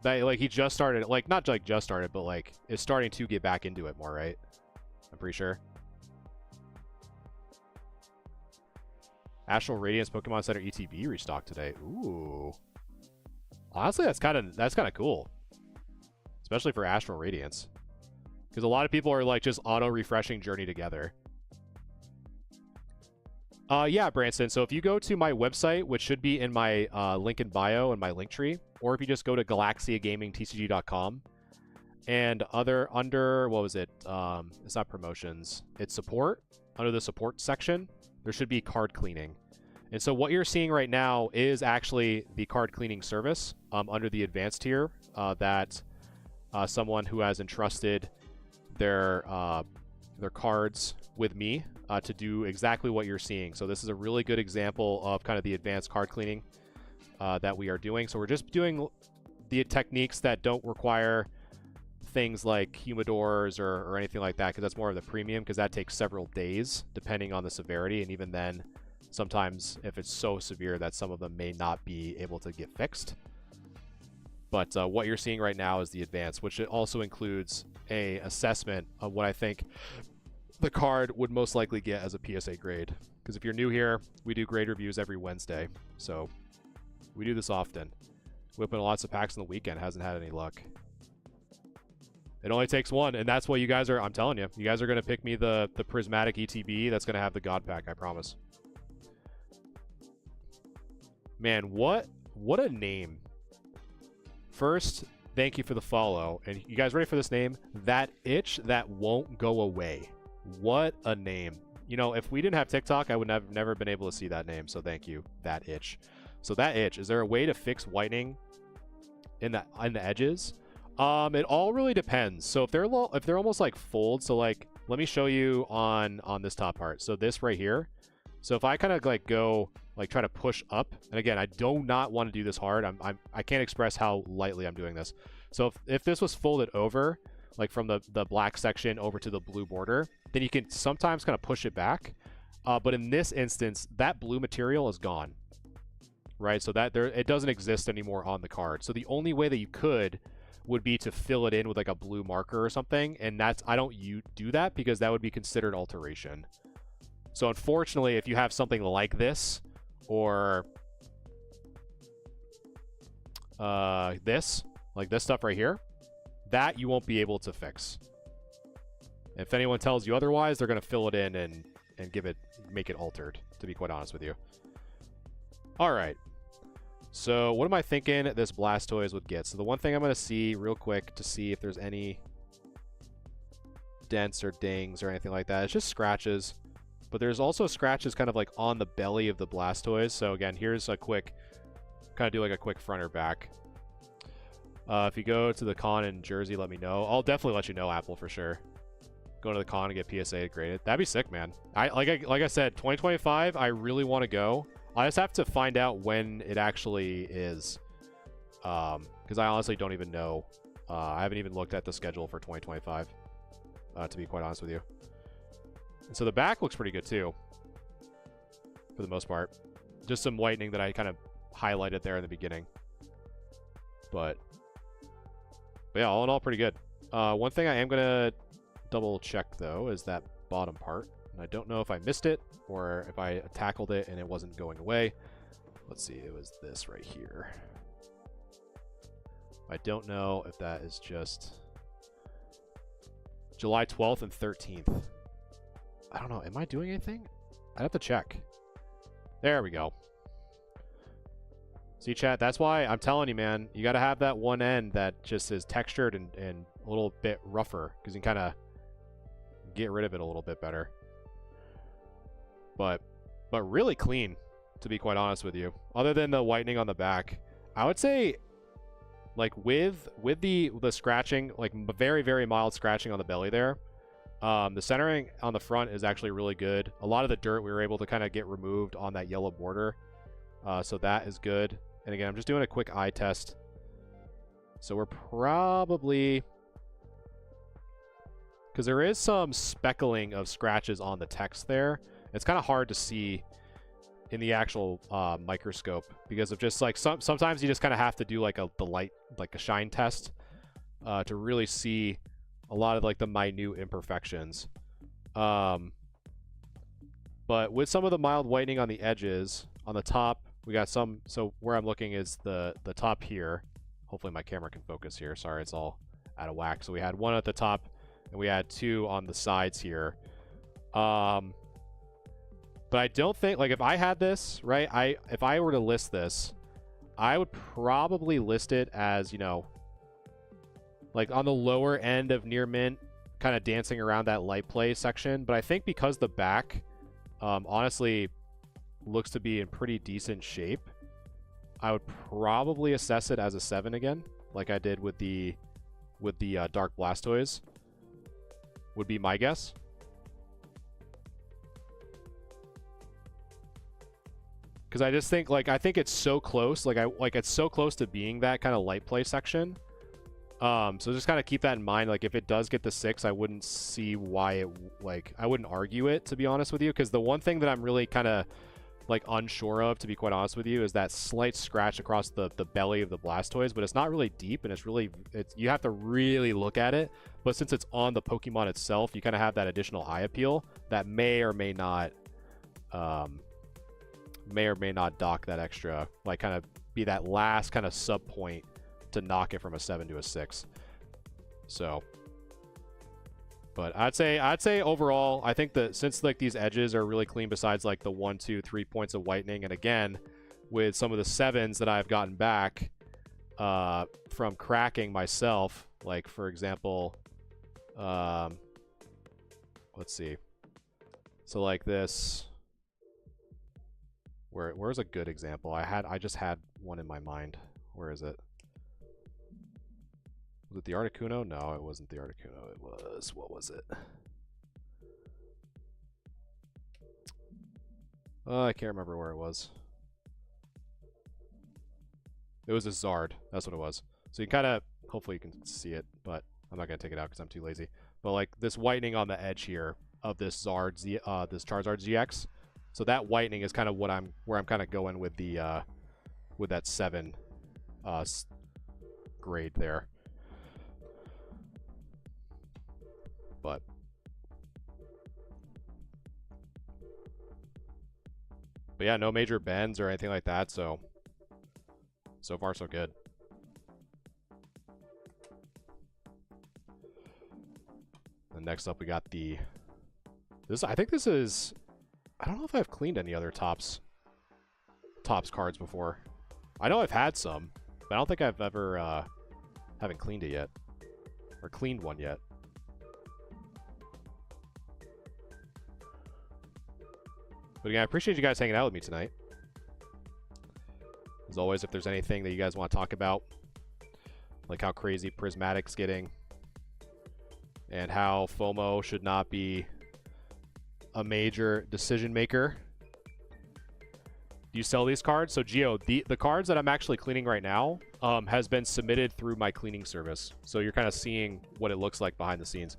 that like he just started, like not like just started, but like is starting to get back into it more, right? I'm pretty sure. Astral Radiance Pokemon Center ETB restocked today. Ooh, honestly, that's kind of cool, especially for Astral Radiance, because a lot of people are like just auto refreshing Journey together. Yeah, Branson. So if you go to my website, which should be in my link in bio and my link tree, or if you just go to galaxiagamingtcg.com and under what was it? It's not promotions. It's support. Under the support section, there should be card cleaning. And so what you're seeing right now is actually the card cleaning service under the advanced tier that someone who has entrusted their cards with me to do exactly what you're seeing. So this is a really good example of kind of the advanced card cleaning that we are doing. So we're just doing the techniques that don't require things like humidors or anything like that, because that's more of the premium, because that takes several days depending on the severity, and even then sometimes if it's so severe that some of them may not be able to get fixed. But what you're seeing right now is the advanced, which also includes a assessment of what I think the card would most likely get as a PSA grade. Because if you're new here, we do grade reviews every Wednesday, so we do this often. We open lots of packs on the weekend, hasn't had any luck. It only takes one, and that's what you guys are, I'm telling you, you guys are going to pick me the prismatic ETB that's going to have the God pack, I promise. Man, what a name. First, thank you for the follow. And you guys ready for this name? That Itch That Won't Go Away. What a name. You know, if we didn't have TikTok, I would have never been able to see that name, so thank you, That Itch. So That Itch, is there a way to fix whitening in the edges? It all really depends. So if they're almost like fold, so like let me show you on this top part. So this right here. So if I kind of like go like try to push up, and again, I do not want to do this hard. I can't express how lightly I'm doing this. So if this was folded over, like from the black section over to the blue border, then you can sometimes kind of push it back. But in this instance, that blue material is gone, right? So that it doesn't exist anymore on the card. So the only way that you could would be to fill it in with like a blue marker or something, and that's, I don't do that because that would be considered alteration. So unfortunately, if you have something like this or this, like this stuff right here, that you won't be able to fix. If anyone tells you otherwise, they're going to fill it in and make it altered, to be quite honest with you. All right. So what am I thinking this Blastoise would get? So the one thing I'm going to see real quick to see if there's any dents or dings or anything like that, it's just scratches. But there's also scratches kind of like on the belly of the Blastoise. So again, here's a quick, kind of do like a quick front or back. If you go to the con in Jersey, let me know. I'll definitely let you know, Apple, for sure. Go to the con and get PSA graded. That'd be sick, man. Like I said, 2025, I really want to go. I just have to find out when it actually is. Because I honestly don't even know. I haven't even looked at the schedule for 2025, to be quite honest with you. And so the back looks pretty good too, for the most part. Just some whitening that I kind of highlighted there in the beginning. But yeah, all in all, pretty good. One thing I am going to double check, though, is that bottom part. And I don't know if I missed it or if I tackled it and it wasn't going away. Let's see, it was this right here. I don't know if that is just July 12th and 13th. I don't know. Am I doing anything? I'd have to check. There we go. See, chat, that's why I'm telling you, man, you got to have that one end that just is textured and a little bit rougher, because you can kind of get rid of it a little bit better. But really clean, to be quite honest with you. Other than the whitening on the back, I would say, like with the scratching, like very, very mild scratching on the belly there. The centering on the front is actually really good. A lot of the dirt we were able to kind of get removed on that yellow border. So that is good. And again, I'm just doing a quick eye test. So we're probably, because there is some speckling of scratches on the text there. It's kind of hard to see in the actual microscope because of just like sometimes you just kind of have to do like the light, like a shine test to really see a lot of like the minute imperfections. But with some of the mild whitening on the edges, on the top, we got some, so where I'm looking is the top here. Hopefully my camera can focus here. Sorry, it's all out of whack. So we had one at the top and we had two on the sides here. But I don't think, like if I had this, right, if I were to list this, I would probably list it as, you know, like on the lower end of near mint, kind of dancing around that light play section. But I think because the back, honestly, looks to be in pretty decent shape, I would probably assess it as a 7 again, like I did with the Dark Blastoise. would be my guess. Because I just think, like, I think it's so close. Like, it's so close to being that kind of light play section. So just kind of keep that in mind. Like, if it does get the 6, I wouldn't see why it, like, I wouldn't argue it, to be honest with you. Because the one thing that I'm really kind of, like, unsure of, to be quite honest with you, is that slight scratch across the belly of the Blastoise. But it's not really deep, and you have to really look at it. But since it's on the Pokemon itself, you kind of have that additional eye appeal that may or may not dock that extra, like, kind of be that last kind of sub point to knock it from a 7 to a 6. So, but I'd say overall, I think that since, like, these edges are really clean, besides, like, the 1, 2, 3 points of whitening, and again, with some of the 7s that I've gotten back from cracking myself, like, for example, let's see. So, like, this, where's a good example? I just had one in my mind. Where is it? Was it the Articuno? No, it wasn't the Articuno. It was, what was it? I can't remember where it was. It was a Zard. That's what it was. So you kind of, hopefully you can see it, but I'm not going to take it out because I'm too lazy. But, like, this whitening on the edge here of this Zard, this Charizard GX. So that whitening is kind of where I'm kind of going with the with that 7 grade there. But yeah, no major bends or anything like that, so far so good. And next up we got I think this is, I don't know if I've cleaned any other Topps cards before. I know I've had some, but I don't think I've ever haven't cleaned it yet, or cleaned one yet. But again, I appreciate you guys hanging out with me tonight. As always, if there's anything that you guys want to talk about, like how crazy Prismatic's getting, and how FOMO should not be a major decision maker. Do you sell these cards? So Geo, the cards that I'm actually cleaning right now has been submitted through my cleaning service. So you're kind of seeing what it looks like behind the scenes.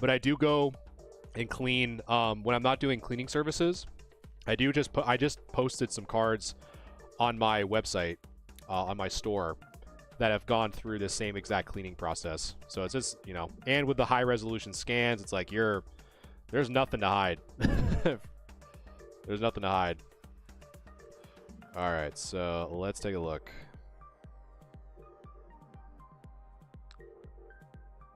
But I do go and clean when I'm not doing cleaning services. I just posted some cards on my website, on my store, that have gone through the same exact cleaning process. So it's just, you know, and with the high resolution scans, it's like there's nothing to hide. There's nothing to hide. All right, so let's take a look.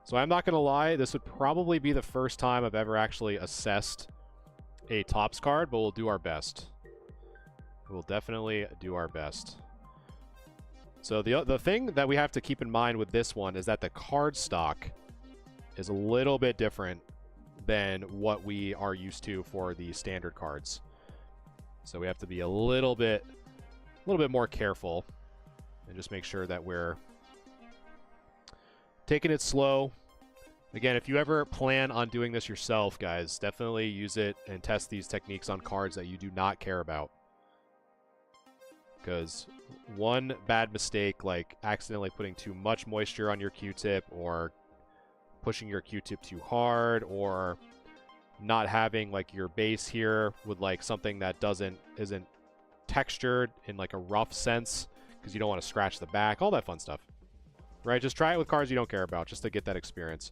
So I'm not going to lie, this would probably be the first time I've ever actually assessed a Topps card, but we'll do our best. We'll definitely do our best. So the thing that we have to keep in mind with this one is that the card stock is a little bit different than what we are used to for the standard cards. So we have to be a little bit more careful and just make sure that we're taking it slow. Again, if you ever plan on doing this yourself, guys, definitely use it and test these techniques on cards that you do not care about. Because one bad mistake, like accidentally putting too much moisture on your Q-tip, or pushing your Q-tip too hard, or not having like your base here with like something that isn't textured in like a rough sense, because you don't want to scratch the back, all that fun stuff. Right? Just try it with cards you don't care about, just to get that experience.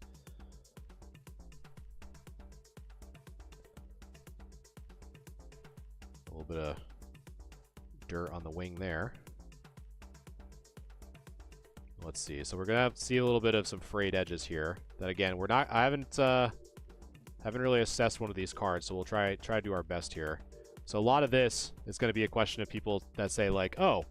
A little bit of dirt on the wing there. Let's see. So we're gonna see a little bit of some frayed edges here. That again, I haven't really assessed one of these cards, so we'll try to do our best here. So a lot of this is going to be a question of people that say like, oh,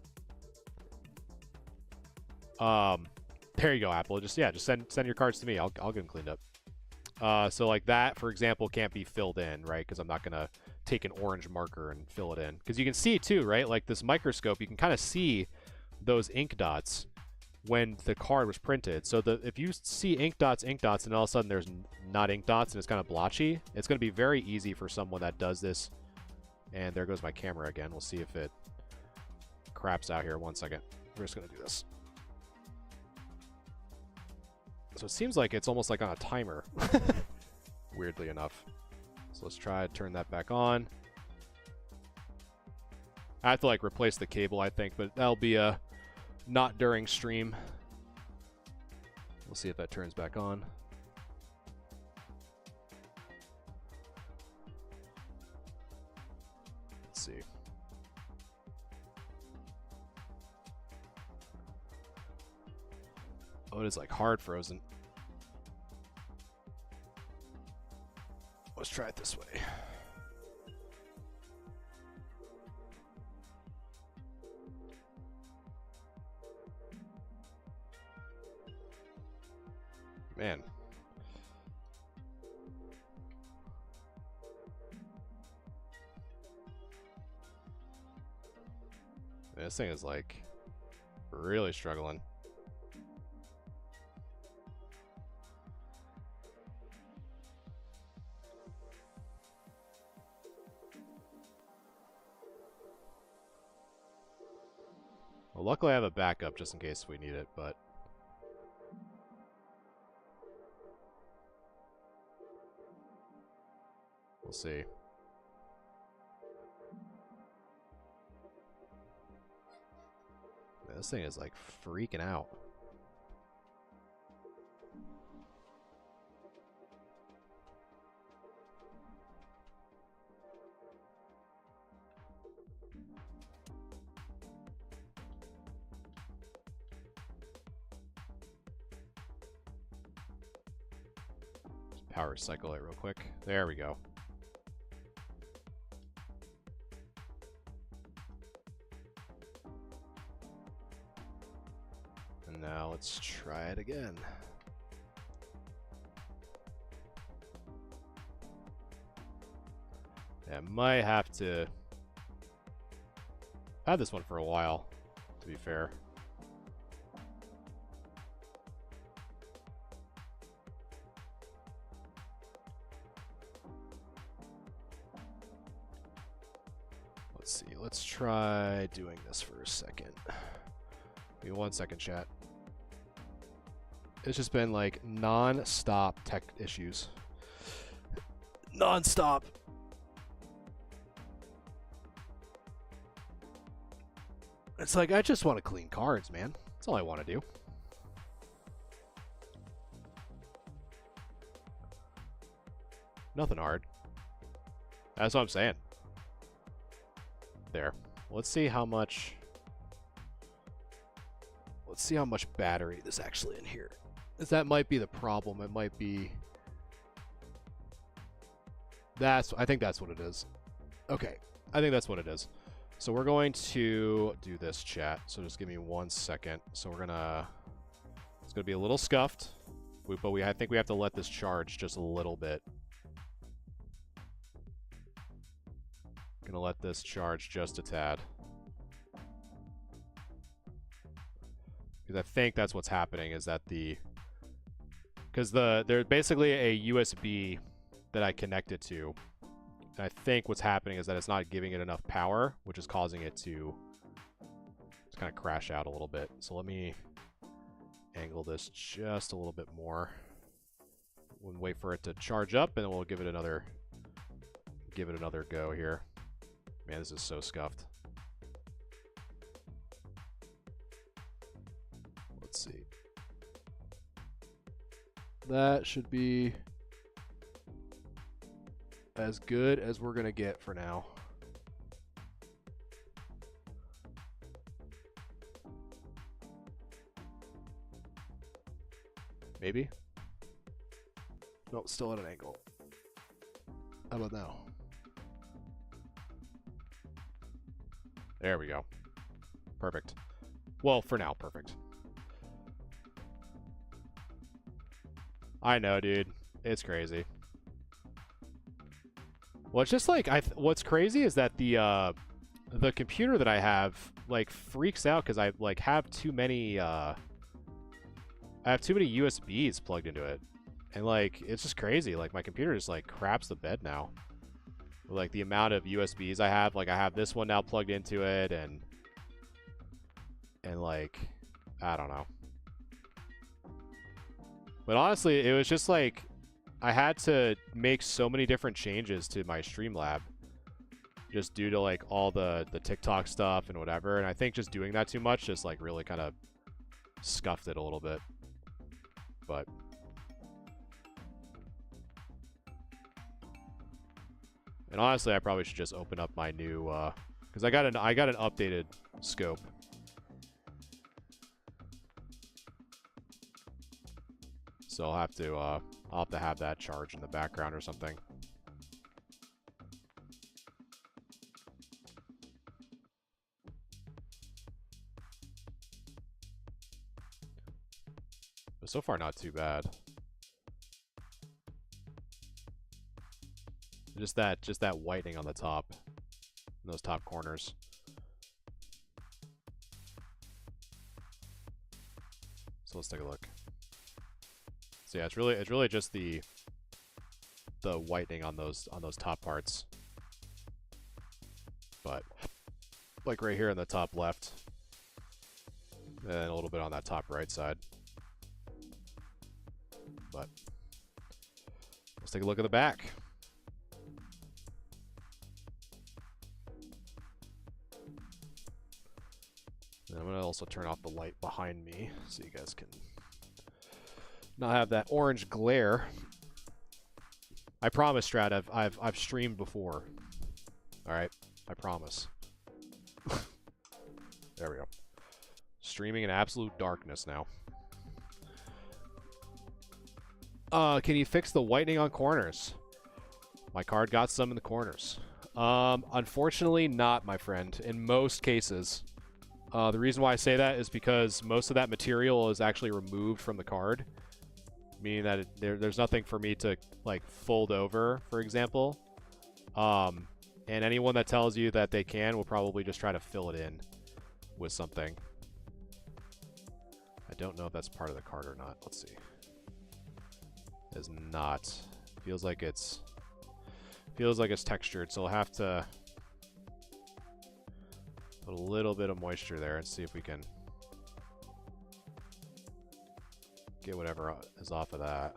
there you go, Apple. Just send your cards to me. I'll get them cleaned up. So like that, for example, can't be filled in, right? Because I'm not gonna take an orange marker and fill it in. Because you can see too, right? Like this microscope, you can kind of see those ink dots. when the card was printed. So if you see ink dots, and all of a sudden there's not ink dots and it's kind of blotchy, it's going to be very easy for someone that does this. And there goes my camera again. We'll see if it craps out here. 1 second. We're just going to do this. So it seems like it's almost like on a timer, weirdly enough. So let's try to turn that back on. I have to like replace the cable, I think, but that'll be a not during stream. We'll see if that turns back on. Let's see. Oh, it is like hard frozen. Let's try it this way. Man. This thing is like really struggling. Well, luckily I have a backup just in case we need it, but we'll see. Man, this thing is like freaking out. Power cycle it real quick. There we go. And now let's try it again. Yeah, I might have to... I've had this one for a while, to be fair. Let's see, let's try doing this for a second. Give me 1 second, chat. It's just been like non-stop tech issues. Non-stop. It's like, I just want to clean cards, man. That's all I want to do. Nothing hard. That's what I'm saying. There. Let's see how much... Let's see how much battery there's actually in here. Because that might be the problem. It might be... I think that's what it is. Okay. I think that's what it is. So we're going to do this, chat. So just give me 1 second. So we're gonna... It's gonna be a little scuffed. But I think we have to let this charge just a little bit. Gonna let this charge just a tad. Because I think that's what's happening is that because there's basically a USB that I connect it to. And I think what's happening is that it's not giving it enough power, which is causing it to just kind of crash out a little bit. So let me angle this just a little bit more. We'll wait for it to charge up and then we'll give it another go here. Man, this is so scuffed. Let's see. That should be as good as we're gonna get for now. Maybe? No, still at an angle. How about now? There we go. Perfect. Well, for now, perfect. I know, dude. It's crazy. Well, it's just like what's crazy is that the computer that I have like freaks out because I like have too many I have too many USBs plugged into it. And like, it's just crazy. Like my computer just like craps the bed now. Like the amount of USBs I have, like I have this one now plugged into it and like, I don't know. But honestly, it was just like, I had to make so many different changes to my Streamlab just due to like all the TikTok stuff and whatever. And I think just doing that too much just like really kind of scuffed it a little bit. But and honestly, I probably should just open up my new because I got an updated scope. So I'll have to have that charge in the background or something. But so far, not too bad. Just that whitening on the top, in those top corners. So let's take a look. So yeah, it's really just the whitening on those top parts. But like right here in the top left, and a little bit on that top right side. But let's take a look at the back. And I'm gonna also turn off the light behind me so you guys can not have that orange glare. I promise, Strat, I've streamed before. All right, I promise. There we go. Streaming in absolute darkness now. Can you fix the whitening on corners? My card got some in the corners. Unfortunately not, my friend. In most cases. The reason why I say that is because most of that material is actually removed from the card. Meaning that there's nothing for me to, like, fold over, for example. And anyone that tells you that they can will probably just try to fill it in with something. I don't know if that's part of the card or not. Let's see. It is not. Feels like it's textured, so I'll have to put a little bit of moisture there and see if we can get whatever is off of that.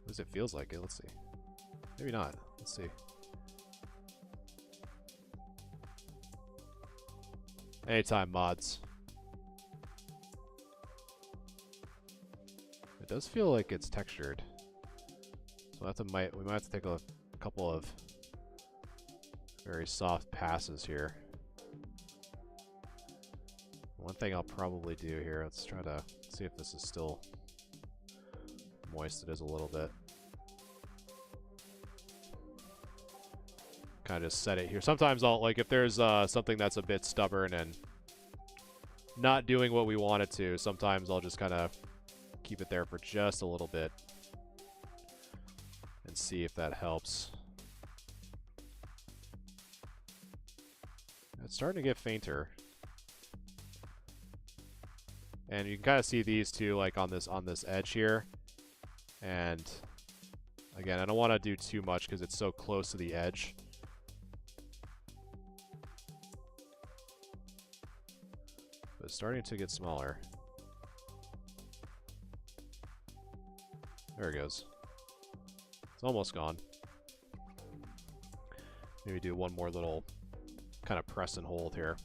At least it feels like it. Let's see. Maybe not. Let's see. Anytime, mods. It does feel like it's textured. So we might have to take a couple of very soft passes here. One thing I'll probably do here, let's try to see if this is still moist. It is a little bit. Kind of just set it here. Sometimes I'll, like, if there's something that's a bit stubborn and not doing what we want it to, sometimes I'll just kind of keep it there for just a little bit and see if that helps. It's starting to get fainter. And you can kind of see these two, like, on this edge here. And again, I don't want to do too much because it's so close to the edge. But it's starting to get smaller. There it goes. It's almost gone. Maybe do one more little kind of press and hold here.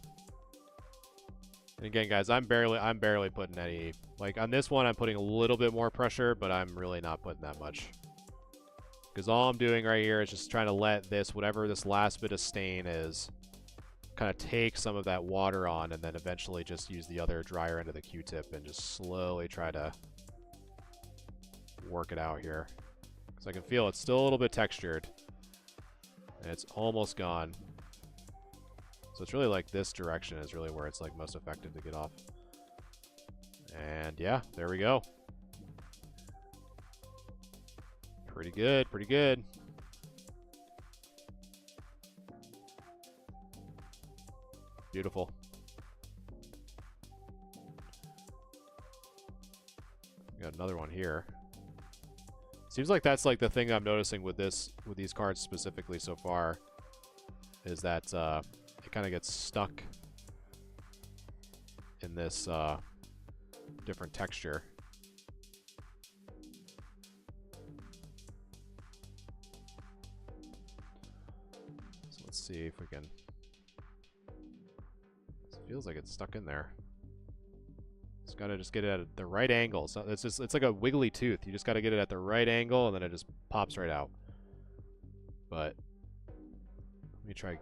And again, guys, I'm barely putting any, like, on this one I'm putting a little bit more pressure, but I'm really not putting that much. Because all I'm doing right here is just trying to let this, whatever this last bit of stain is, kind of take some of that water on, and then eventually just use the other drier end of the Q-tip and just slowly try to work it out here. Because I can feel it's still a little bit textured. And it's almost gone. So it's really like this direction is really where it's like most effective to get off. And yeah, there we go. Pretty good, pretty good. Beautiful. Got another one here. Seems like that's like the thing I'm noticing with these cards specifically so far, is that it kind of gets stuck in this different texture. So let's see if we can. It feels like it's stuck in there. Just gotta get it at the right angle. So it's like a wiggly tooth. You just gotta get it at the right angle, and then it just pops right out. But let me try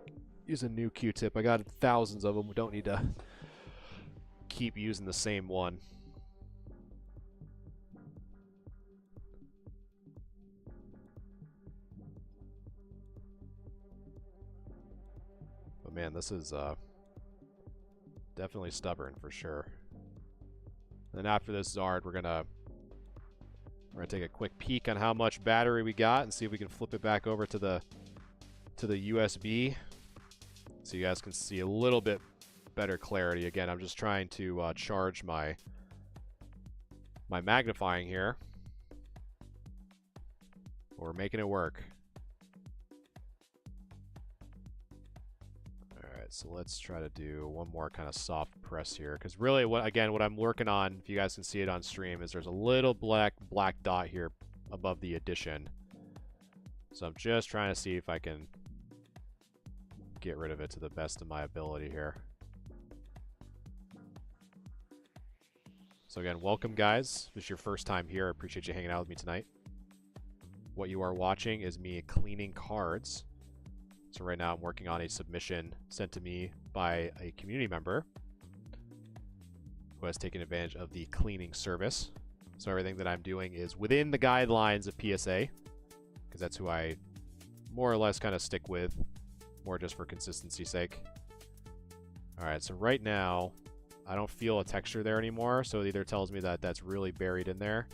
use a new Q-tip. I got thousands of them. We don't need to keep using the same one. But man, this is definitely stubborn for sure. Then after this Zard, we're gonna take a quick peek on how much battery we got and see if we can flip it back over to the USB, so you guys can see a little bit better clarity. Again, I'm just trying to charge my magnifying here. We're making it work. So let's try to do one more kind of soft press here, because really what I'm working on, if you guys can see it on stream, is there's a little black dot here above the addition. So I'm just trying to see if I can get rid of it to the best of my ability here. So again, welcome guys. If this is your first time here, I appreciate you hanging out with me tonight. What you are watching is me cleaning cards. So right now I'm working on a submission sent to me by a community member who has taken advantage of the cleaning service. So everything that I'm doing is within the guidelines of PSA, because that's who I more or less kind of stick with, more just for consistency's sake. Alright, so right now I don't feel a texture there anymore, so it either tells me that that's really buried in there,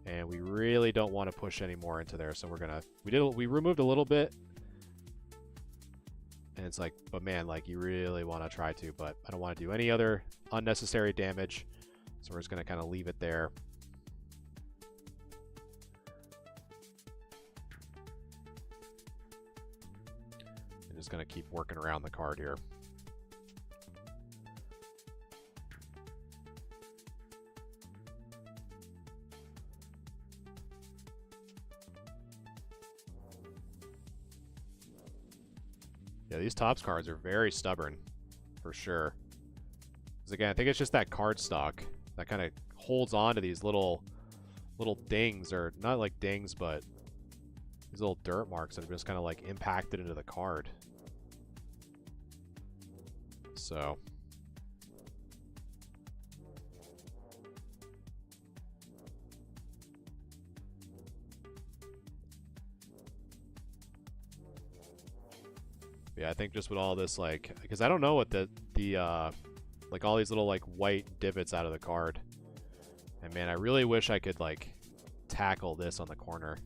and we really don't want to push any more into there. So we removed a little bit. And it's like, but man, like you really want to try to, but I don't want to do any other unnecessary damage. So we're just going to kind of leave it there. I'm just going to keep working around the card here. Yeah, these Topps cards are very stubborn, for sure. Because again, I think it's just that card stock that kind of holds on to these little dings, or not like dings, but these little dirt marks that are just kind of like impacted into the card. So yeah, I think just with all this, like, because I don't know what the like all these little like white divots out of the card. And man, I really wish I could like tackle this on the corner.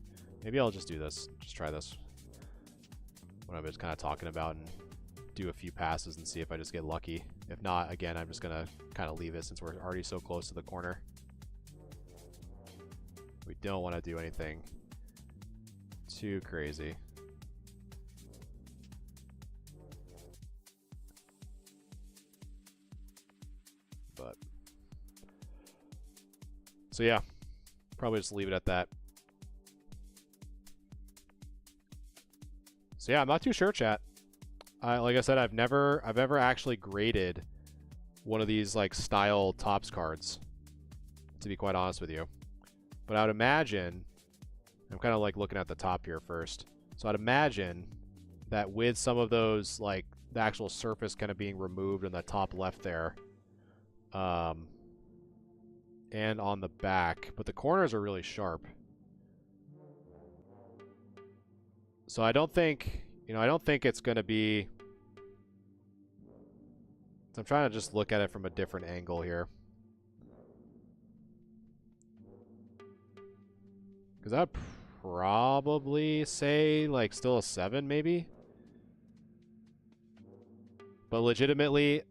Maybe I'll just do this. Just try this. What I was kind of talking about, and do a few passes and see if I just get lucky. If not, again, I'm just gonna kind of leave it since we're already so close to the corner. We don't want to do anything too crazy. But so yeah, probably just leave it at that. So yeah, I'm not too sure, chat. Like I said, I've ever actually graded one of these like style Topps cards, to be quite honest with you. But I would imagine, I'm kind of like looking at the top here first. So I'd imagine that with some of those, like the actual surface kind of being removed in the top left there, and on the back, but the corners are really sharp. So I don't think, I don't think it's going to be... So I'm trying to just look at it from a different angle here. Because I'd probably say, like, still a 7, maybe? But legitimately,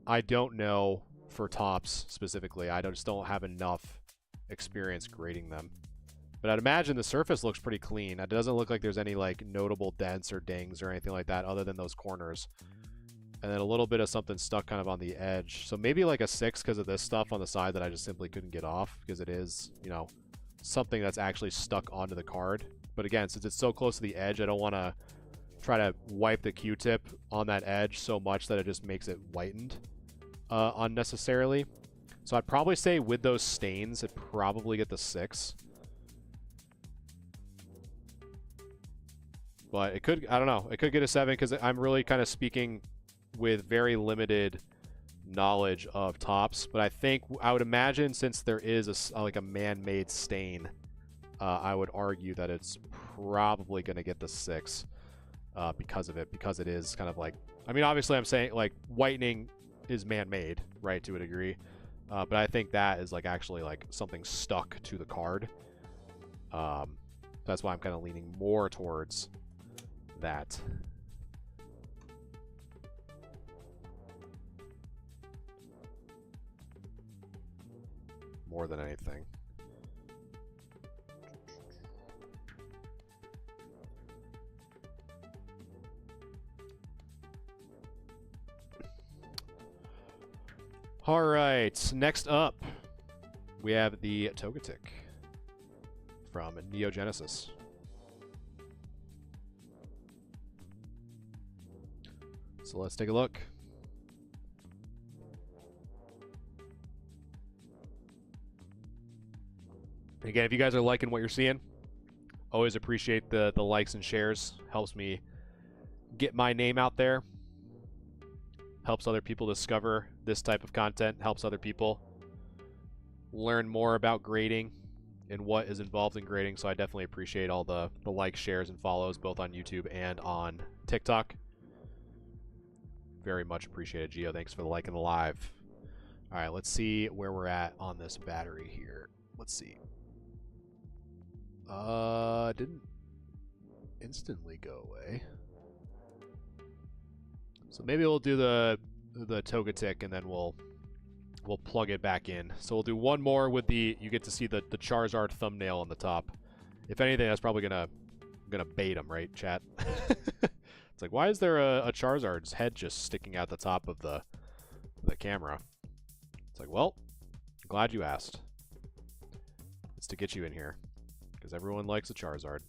I don't know for Topps specifically. I just don't have enough experience grading them. But I'd imagine the surface looks pretty clean. It doesn't look like there's any like notable dents or dings or anything like that other than those corners. And then a little bit of something stuck kind of on the edge. So maybe like a 6 because of this stuff on the side that I just simply couldn't get off because it is, you know, something that's actually stuck onto the card. But again, since it's so close to the edge, I don't want to try to wipe the Q-tip on that edge so much that it just makes it whitened unnecessarily. So I'd probably say with those stains, it'd probably get the 6. But it could, I don't know, it could get a 7 because I'm really kind of speaking with very limited knowledge of tops. But I think, I would imagine since there is like a man-made stain, I would argue that it's probably going to get the 6 because of it, because it is kind of like, I mean, obviously I'm saying like whitening is man-made, right, to a degree. But I think that is like actually like something stuck to the card. That's why I'm kind of leaning more towards that. More than anything. All right, next up, we have the Togetic from Neo Genesis. So let's take a look. Again, if you guys are liking what you're seeing, always appreciate the likes and shares. Helps me get my name out there. Helps other people discover this type of content. Helps other people learn more about grading and what is involved in grading. So I definitely appreciate all the likes, shares, and follows, both on YouTube and on TikTok. Very much appreciated, Gio. Thanks for the like and the live. All right, let's see where we're at on this battery here. Let's see. Didn't instantly go away. So maybe we'll do the Togetic and then we'll plug it back in. So we'll do one more with the, you get to see the Charizard thumbnail on the top. If anything, that's probably gonna bait them, right, chat? It's like, why is there a Charizard's head just sticking out the top of the camera? It's like, well, glad you asked. It's to get you in here, because everyone likes a Charizard.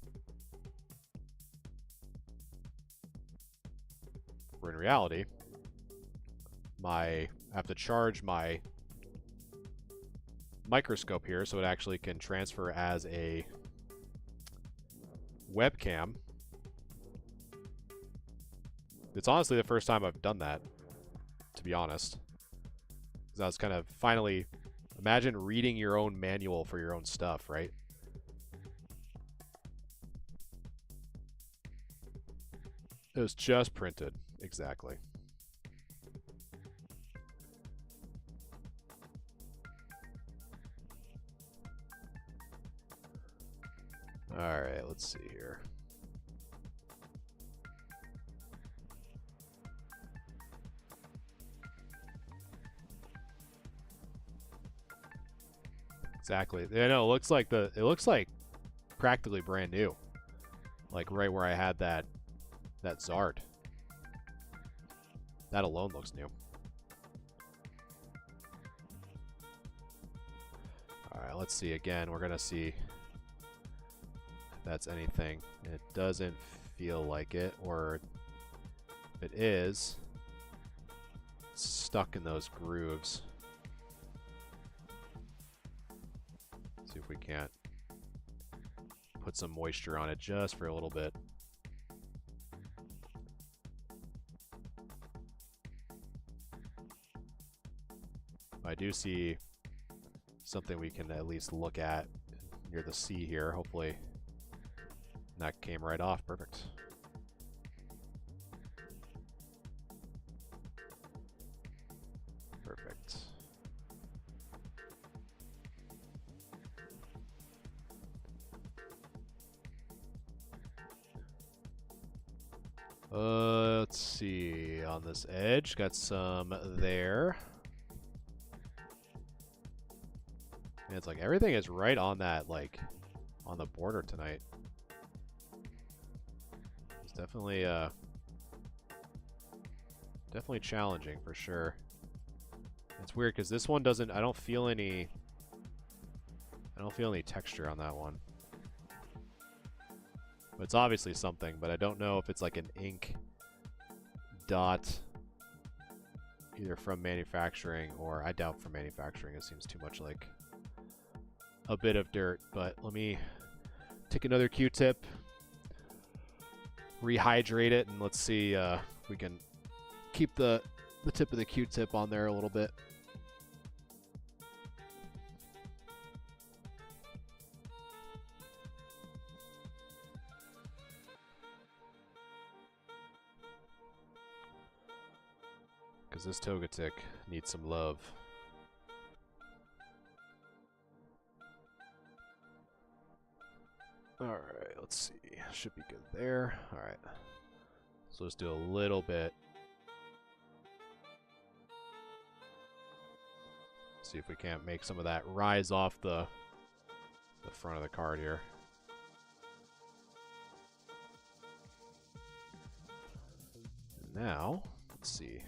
Where in reality, I have to charge my microscope here so it actually can transfer as a webcam. It's honestly the first time I've done that, to be honest. Because I was kind of finally, imagine reading your own manual for your own stuff, right? It was just printed, exactly. All right, let's see here. Exactly. Yeah, no, it looks like practically brand new. Like right where I had that Zard. That alone looks new. All right, let's see again. We're gonna see if that's anything. It doesn't feel like it, or if it is, it's stuck in those grooves. See if we can't put some moisture on it just for a little bit. I do see something we can at least look at near the C here. Hopefully that came right off. Perfect. Perfect. Let's see, on this edge, got some there. And it's like everything is right on that, like, on the border tonight. It's definitely, definitely challenging for sure. It's weird because this one doesn't, I don't feel any texture on that one. But it's obviously something, but I don't know if it's like an ink dot either from manufacturing, or I doubt from manufacturing. It seems too much like a bit of dirt. But let me take another Q-tip, rehydrate it, and let's see if we can keep the tip of the Q-tip on there a little bit. Because this Togetic needs some love. Alright, let's see. Should be good there. Alright. So let's do a little bit. See if we can't make some of that rise off the front of the card here. Now, let's see.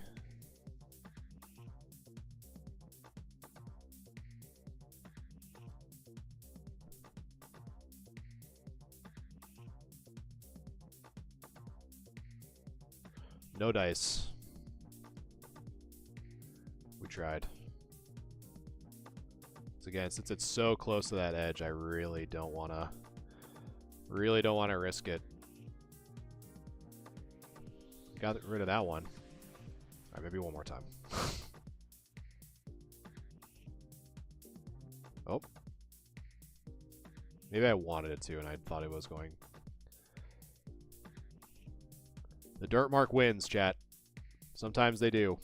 No dice. We tried. So again, since it's so close to that edge, I really don't wanna risk it. Got rid of that one. Alright, maybe one more time. Oh. Maybe I wanted it to and I thought it was going. The dirt mark wins, chat. Sometimes they do.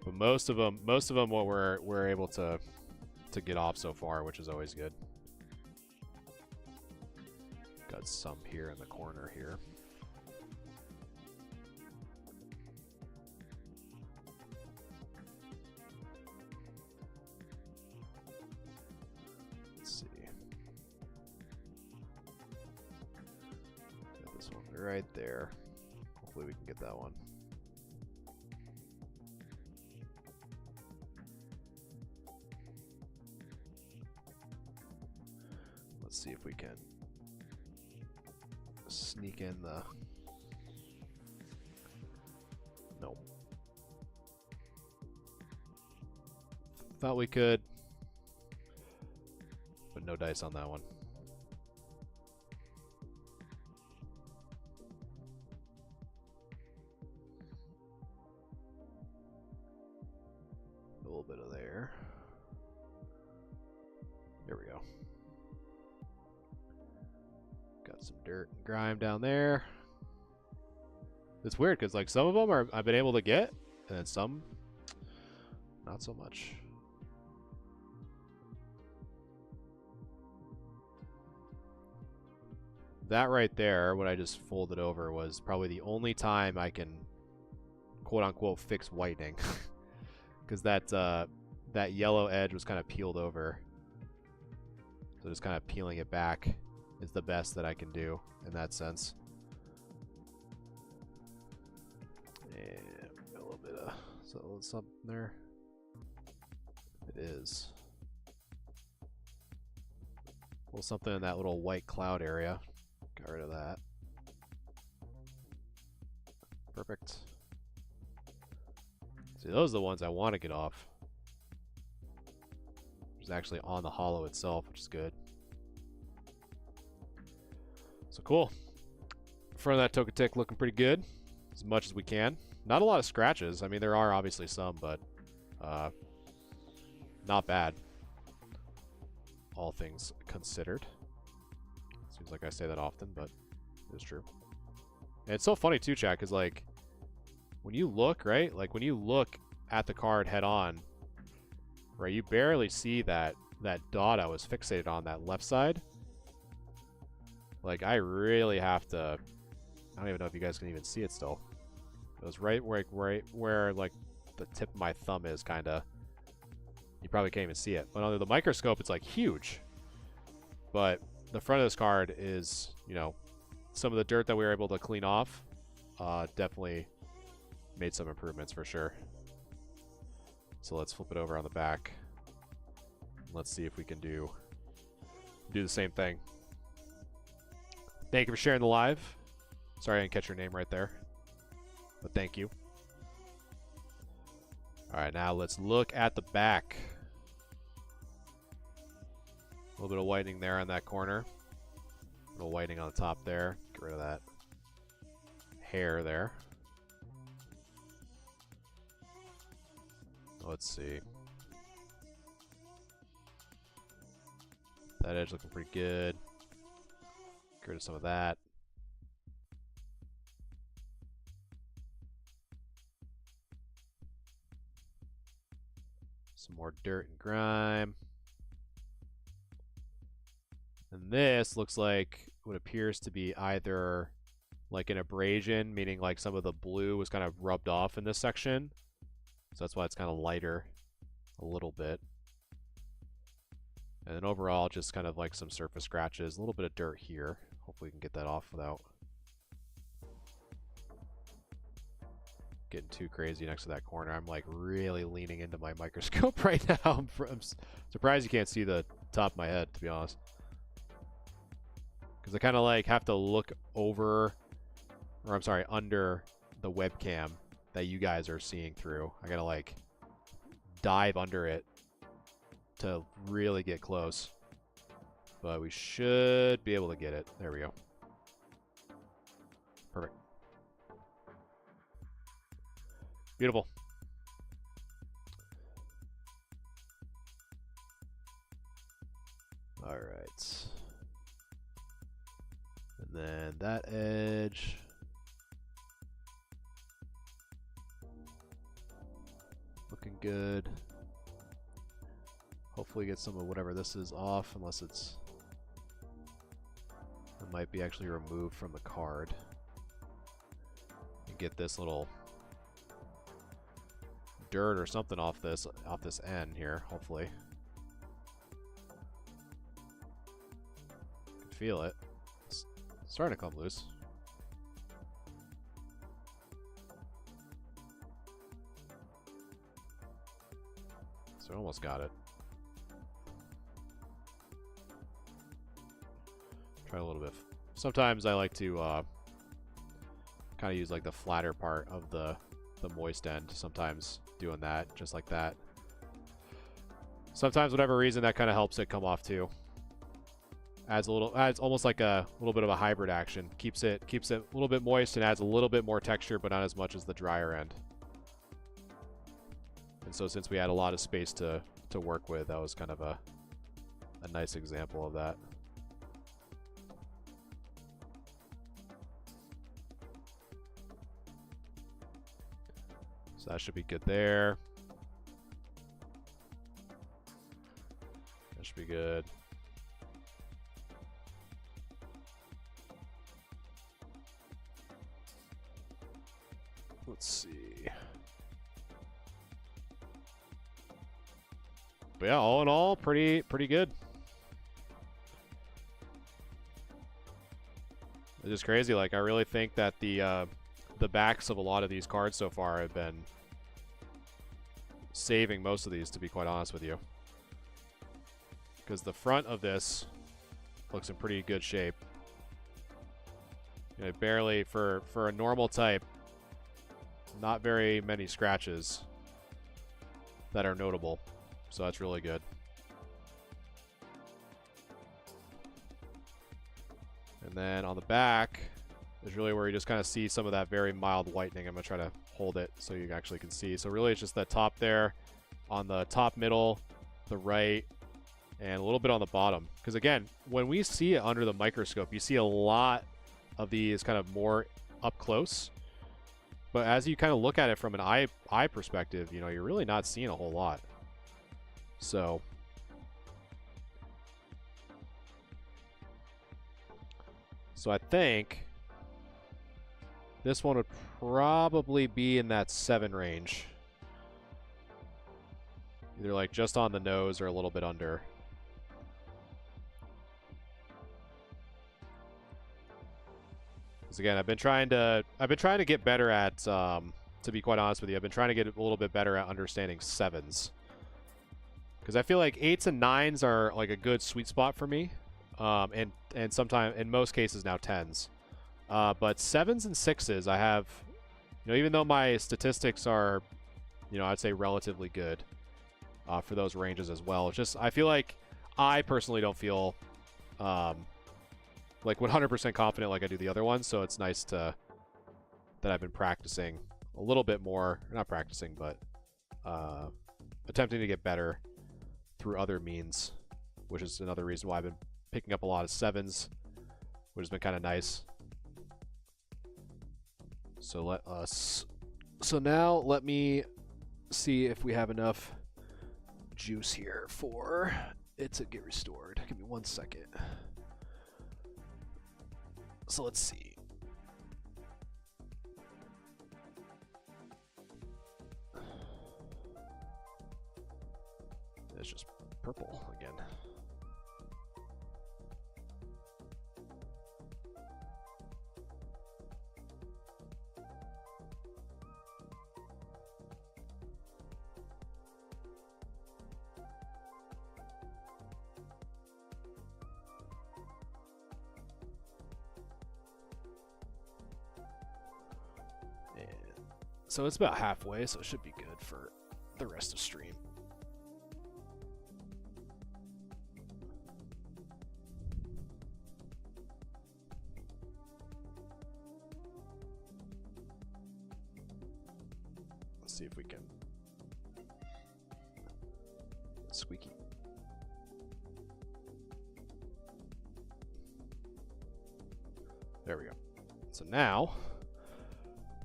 But most of them what we're able to get off so far, which is always good. Got some here in the corner here. Let's see. Got this one right there. Hopefully we can get that one. Let's see if we can sneak in the... Nope. Thought we could, but no dice on that one. A little bit of there. There we go. Got some dirt and grime down there. It's weird because like some of them I've been able to get, and then some not so much. That right there, what I just folded over, was probably the only time I can quote unquote fix whitening. Because that yellow edge was kind of peeled over. So just kind of peeling it back is the best that I can do in that sense. And a little bit of something there. It is. A little something in that little white cloud area. Got rid of that. Perfect. See, those are the ones I want to get off. It's actually on the hollow itself, which is good. So cool. Front of that Togetic looking pretty good, as much as we can. Not a lot of scratches. I mean, there are obviously some, but not bad. All things considered. Seems like I say that often, but it's true. And it's so funny too, chat, because like when you look, right? Like when you look at the card head on, right, you barely see that dot I was fixated on, that left side. Like I really have to, I don't even know if you guys can even see it still. It was right where like the tip of my thumb is, kind of. You probably can't even see it. But under the microscope, it's like huge. But the front of this card is, you know, some of the dirt that we were able to clean off. Definitely made some improvements for sure. So let's flip it over on the back. Let's see if we can do the same thing. Thank you for sharing the live. Sorry I didn't catch your name right there, but thank you. All right, now let's look at the back. A little bit of whitening there on that corner. A little whitening on the top there. Get rid of that hair there. Let's see. That edge looking pretty good. Get rid of some of that. Some more dirt and grime. And this looks like what appears to be either like an abrasion, meaning like some of the blue was kind of rubbed off in this section. So that's why it's kind of lighter a little bit. And then overall, just kind of like some surface scratches, a little bit of dirt here. Hopefully we can get that off without getting too crazy next to that corner. I'm like really leaning into my microscope right now. I'm surprised you can't see the top of my head, to be honest. Because I kind of like have to look over, or I'm sorry, under the webcam that you guys are seeing through. I gotta like dive under it to really get close. But we should be able to get it. There we go. Perfect. Beautiful. All right. And then that edge. Looking good. Hopefully get some of whatever this is off, unless it might be actually removed from the card. And get this little dirt or something off this end here, hopefully. I can feel it. It's starting to come loose. So I almost got it. Try a little bit. Sometimes I like to kind of use like the flatter part of the moist end. Sometimes doing that, just like that. Sometimes, whatever reason, that kind of helps it come off too. Adds almost like a little bit of a hybrid action. Keeps it a little bit moist and adds a little bit more texture, but not as much as the drier end. And so, since we had a lot of space to work with, that was kind of a nice example of that. So that should be good there. That should be good. Let's see. But yeah, all in all, pretty good. It's just crazy. Like, I really think that the backs of a lot of these cards so far have been saving most of these, to be quite honest with you. Because the front of this looks in pretty good shape. You know, barely, for a normal type, not very many scratches that are notable. So that's really good. And then on the back is really where you just kind of see some of that very mild whitening. I'm going to try to hold it so you actually can see. So really it's just that top there on the top middle, the right, and a little bit on the bottom. Because again, when we see it under the microscope, you see a lot of these kind of more up close. But as you kind of look at it from an eye perspective, you know, you're really not seeing a whole lot. So I think This one would probably be in that 7 range. Either like just on the nose or a little bit under. Because again, I've been trying to get better at, to be quite honest with you, I've been trying to get a little bit better at understanding 7s. Because I feel like 8s and 9s are like a good sweet spot for me. And sometimes, in most cases now, 10s. But 7s and 6s, I have, you know, even though my statistics are, you know, I'd say relatively good for those ranges as well. It's just, I feel like I personally don't feel like 100% confident like I do the other ones. So it's nice that I've been practicing a little bit more, not practicing, but attempting to get better through other means, which is another reason why I've been picking up a lot of 7s, which has been kind of nice. So now let me see if we have enough juice here for it to get restored. Give me 1 second. So let's see. It's just purple again. So it's about halfway, so it should be good for the rest of stream. Let's see if we can. Squeaky. There we go. So now,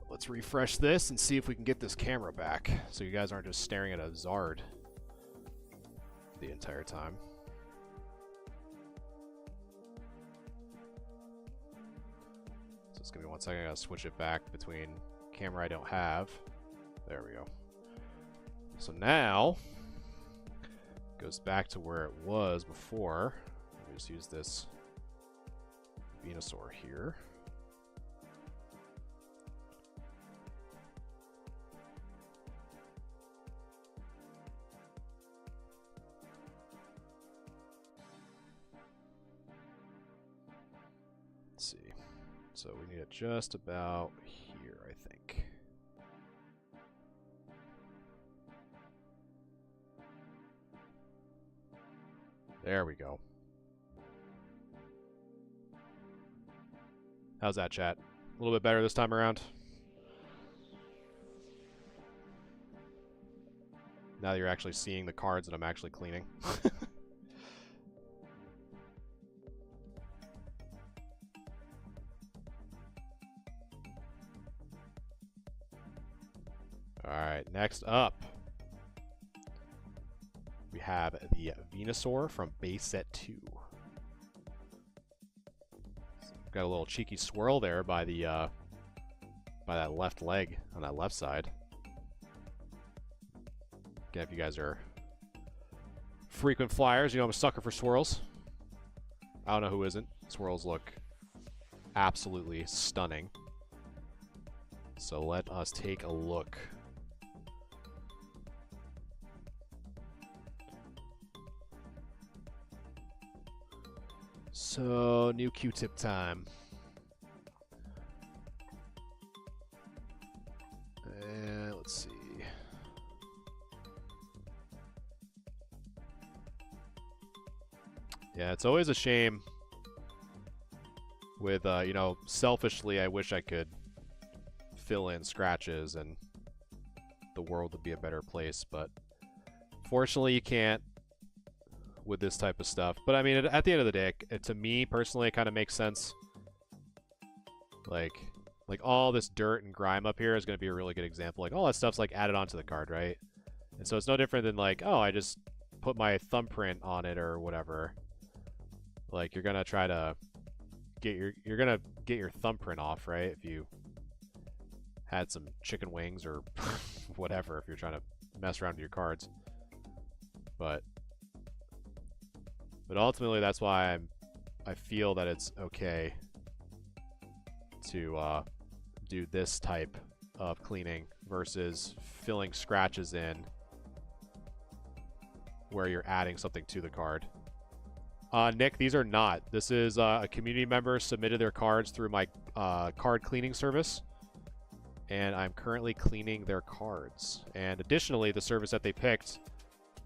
let's refresh this and see if we can get this camera back so you guys aren't just staring at a Zard the entire time. So it's gonna be 1 second. I gotta switch it back between camera I don't have. There we go. So now it goes back to where it was before. Let me just use this Venusaur here. Let's see. So we need it just about here, I think. There we go. How's that, chat? A little bit better this time around? Now that you're actually seeing the cards that I'm actually cleaning. Alright, next up, we have the Venusaur from base set 2. Got a little cheeky swirl there by the by that left leg on that left side. Again, if you guys are frequent flyers, you know I'm a sucker for swirls. I don't know who isn't. Swirls look absolutely stunning. So let us take a look. So, new Q-tip time. And let's see. Yeah, it's always a shame with, you know, selfishly, I wish I could fill in scratches and the world would be a better place, but fortunately you can't with this type of stuff. But I mean, at the end of the day, to me personally, it kind of makes sense. Like all this dirt and grime up here is going to be a really good example. Like all that stuff's like added onto the card, right? And so it's no different than like, oh, I just put my thumbprint on it or whatever. Like you're gonna try to get your thumbprint off, right? If you had some chicken wings or whatever if you're trying to mess around with your cards. But ultimately, that's why I feel that it's okay to do this type of cleaning versus filling scratches in where you're adding something to the card. Nick, these are not. This is a community member submitted their cards through my card cleaning service, and I'm currently cleaning their cards. And additionally, the service that they picked,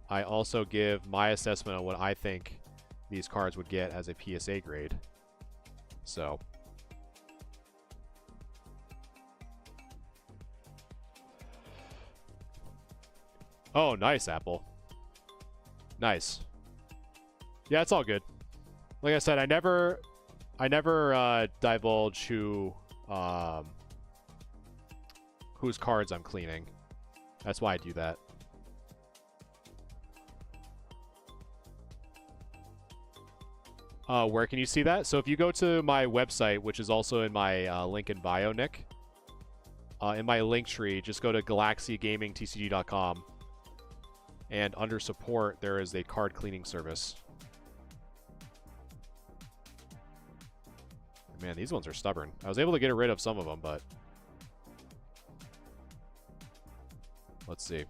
I also give my assessment on what I think these cards would get as a PSA grade. So oh, nice, Apple. Nice. Yeah, it's all good. Like I said, I never divulge whose cards I'm cleaning. That's why I do that. Where can you see that? So if you go to my website, which is also in my link in bio, Nick, in my link tree, just go to galaxygamingtcg.com, and under support, there is a card cleaning service. Man, these ones are stubborn. I was able to get rid of some of them, but let's see.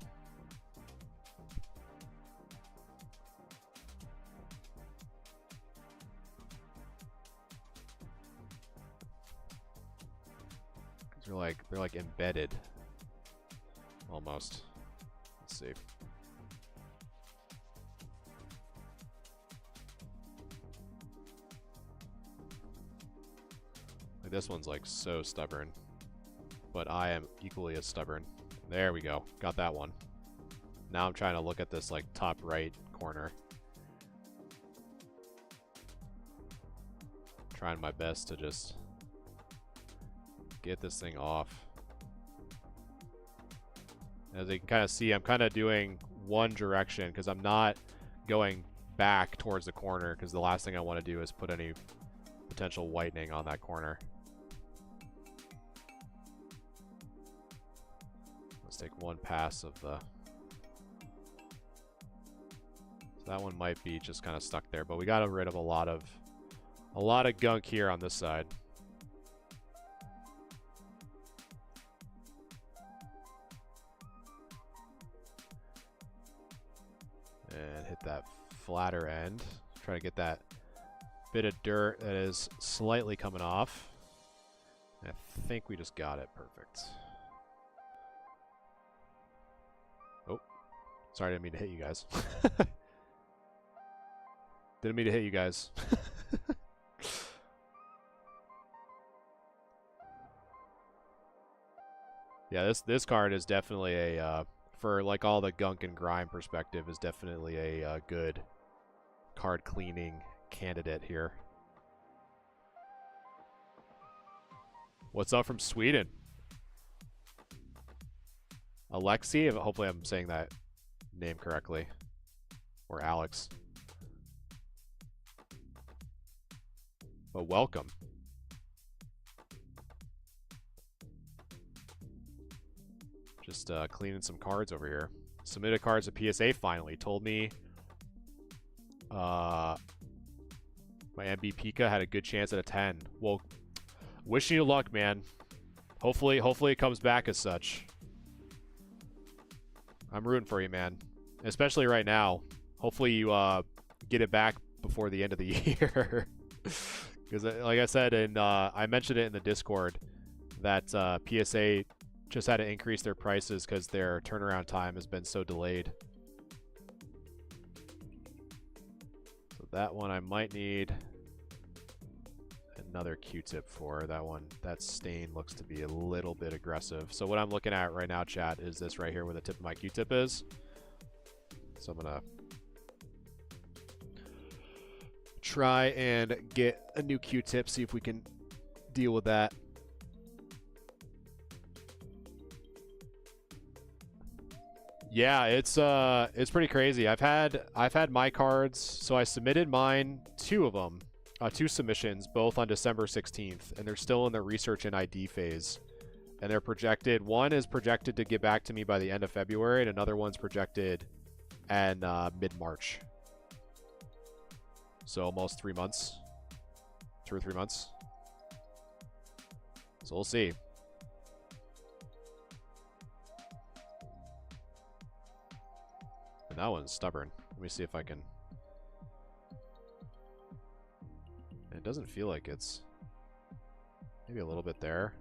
They're like embedded almost. Let's see. Like this one's like so stubborn, but I am equally as stubborn. There we go. Got that one. Now I'm trying to look at this like top right corner. Trying my best to just get this thing off. As you can kind of see, I'm kind of doing one direction because I'm not going back towards the corner, because the last thing I want to do is put any potential whitening on that corner. Let's take one pass of the... So that one might be just kind of stuck there, but we got rid of a lot of gunk here on this side. And hit that flatter end. Try to get that bit of dirt that is slightly coming off. I think we just got it perfect. Oh, sorry, I didn't mean to hit you guys. Didn't mean to hit you guys. Yeah, this card is definitely a for like all the gunk and grime perspective, is definitely a good card cleaning candidate here. What's up from Sweden? Alexi, hopefully I'm saying that name correctly. Or Alex. But welcome. Just cleaning some cards over here. Submitted cards to PSA finally. Told me my MB Pika had a good chance at a 10. Well, wishing you luck, man. Hopefully it comes back as such. I'm rooting for you, man. Especially right now. Hopefully you get it back before the end of the year. Because like I said, and I mentioned it in the Discord, that PSA just had to increase their prices because their turnaround time has been so delayed. So that one I might need another Q-tip for. That one, that stain looks to be a little bit aggressive. So what I'm looking at right now, chat, is this right here where the tip of my Q-tip is. So I'm gonna try and get a new Q-tip, see if we can deal with that. Yeah, it's pretty crazy. I've had my cards, so I submitted mine, 2 of them, 2 submissions, both on December 16th, and they're still in the research and ID phase. And they're projected, one is projected to get back to me by the end of February, and another one's projected in mid-March. So almost 3 months. 2 or 3 months. So we'll see. And that one's stubborn. Let me see if I can... It doesn't feel like it's... Maybe a little bit there.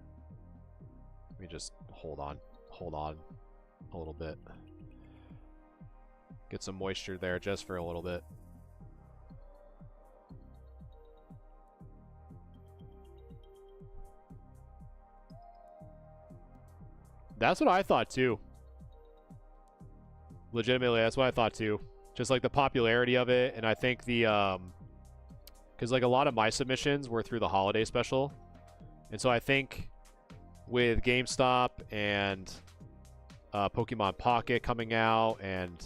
Let me just hold on a little bit. Get some moisture there just for a little bit. That's what I thought too. Legitimately, that's what I thought too. Just like the popularity of it, and I think the because like a lot of my submissions were through the holiday special, and so I think with GameStop and Pokemon Pocket coming out and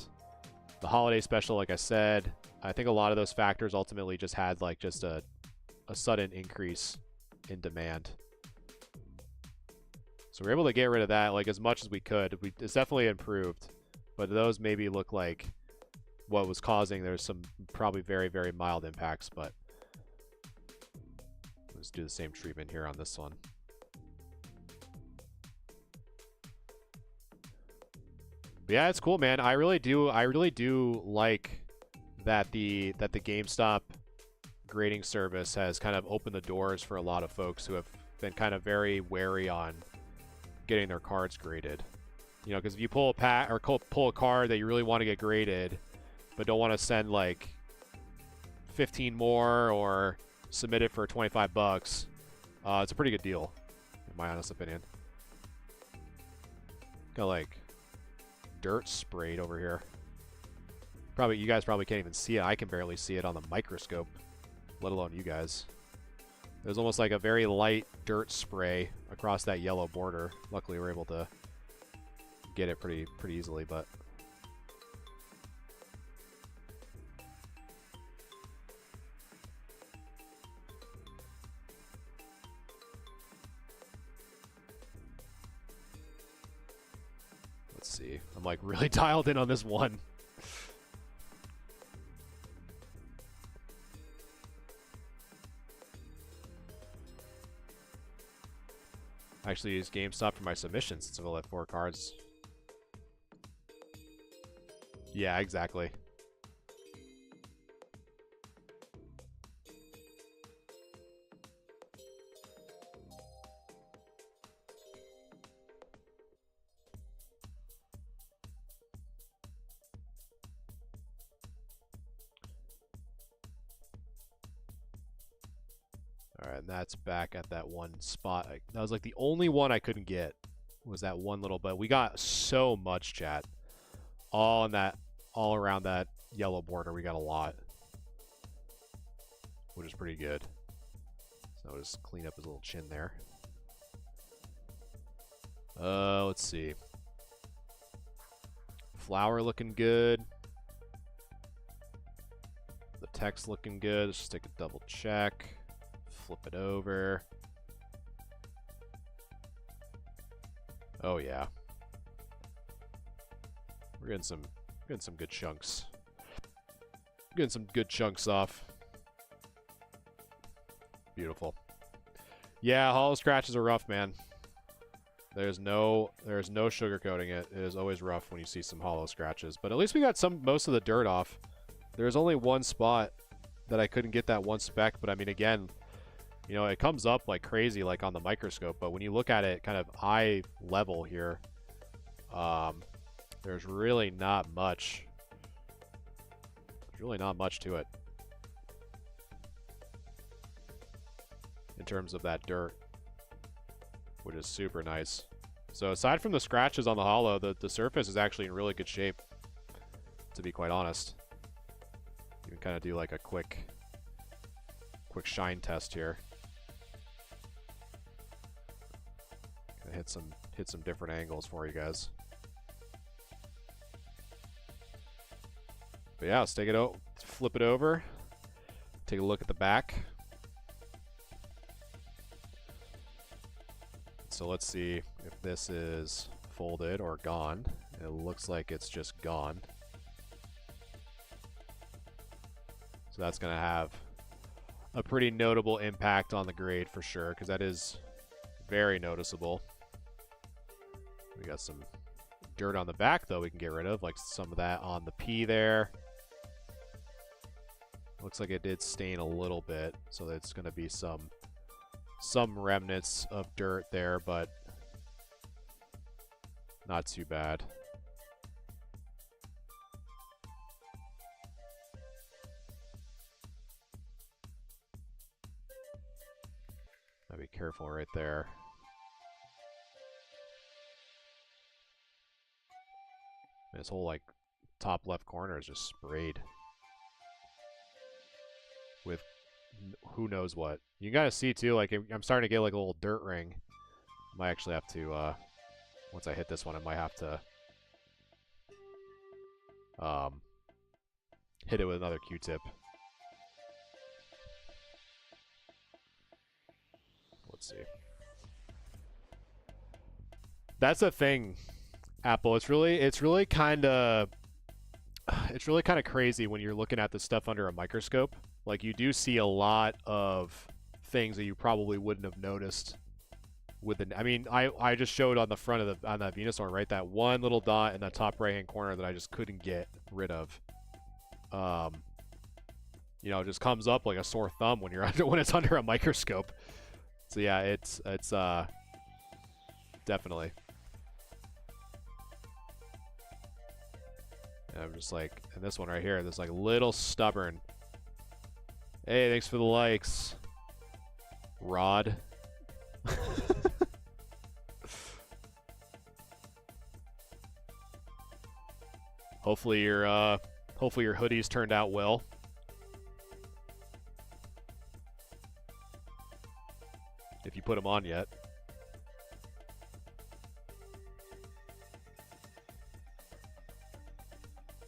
the holiday special, like I said, I think a lot of those factors ultimately just had like just a sudden increase in demand. So we're able to get rid of that like as much as we could. It's definitely improved, but those maybe look like what was causing. There's some probably very, very mild impacts, but let's do the same treatment here on this one. But yeah, it's cool, man. I really do like that the GameStop grading service has kind of opened the doors for a lot of folks who have been kind of very wary on getting their cards graded. You know, because if you pull a pack or pull a card that you really want to get graded, but don't want to send like 15 more or submit it for 25 bucks, it's a pretty good deal, in my honest opinion. Got like dirt sprayed over here. You guys probably can't even see it. I can barely see it on the microscope, let alone you guys. There's almost like a very light dirt spray across that yellow border. Luckily, we're able to get it pretty easily, but let's see. I'm like really dialed in on this one. I actually use GameStop for my submissions since I've only 4 cards. Yeah, exactly. Alright, and that's back at that one spot. That was like the only one I couldn't get, was that one little, but we got so much, chat. All around that yellow border, we got a lot. Which is pretty good. So I'll just clean up his little chin there. Let's see. Flower looking good. The text looking good. Let's just take a double check. Flip it over. Oh yeah. We're getting some good chunks. Getting some good chunks off. Beautiful. Yeah, hollow scratches are rough, man. There's no sugarcoating it. It is always rough when you see some hollow scratches. But at least we got most of the dirt off. There's only one spot that I couldn't get that one speck, but I mean, again, you know, it comes up like crazy, like on the microscope, but when you look at it kind of eye level here, there's really not much. There's really not much to it in terms of that dirt, which is super nice. So aside from the scratches on the hollow, the surface is actually in really good shape, to be quite honest. You can kind of do like a quick shine test here. Hit some different angles for you guys. But yeah, let's take it out, flip it over, take a look at the back. Let's so let's see if this is folded or gone. It looks like it's just gone. So that's going to have a pretty notable impact on the grade for sure, because that is very noticeable. We got some dirt on the back, though, we can get rid of, like some of that on the P there. Looks like it did stain a little bit, so there's going to be some remnants of dirt there, but not too bad. Gotta be careful right there. This whole like top left corner is just sprayed with who knows what. You gotta see too, like I'm starting to get like a little dirt ring. Might actually have to once I hit this one, I might have to hit it with another Q-tip. Let's see. That's a thing, Apple. It's really kind of crazy when you're looking at this stuff under a microscope. Like, you do see a lot of things that you probably wouldn't have noticed with the. I mean, I just showed on the front of on that Venusaur, right? That one little dot in the top right hand corner that I just couldn't get rid of. You know, it just comes up like a sore thumb when you're when it's under a microscope. So yeah, it's definitely. And I'm just like, and this one right here, this like little stubborn. Hey, thanks for the likes, Rod. Hopefully your hoodies turned out well. If you put them on yet.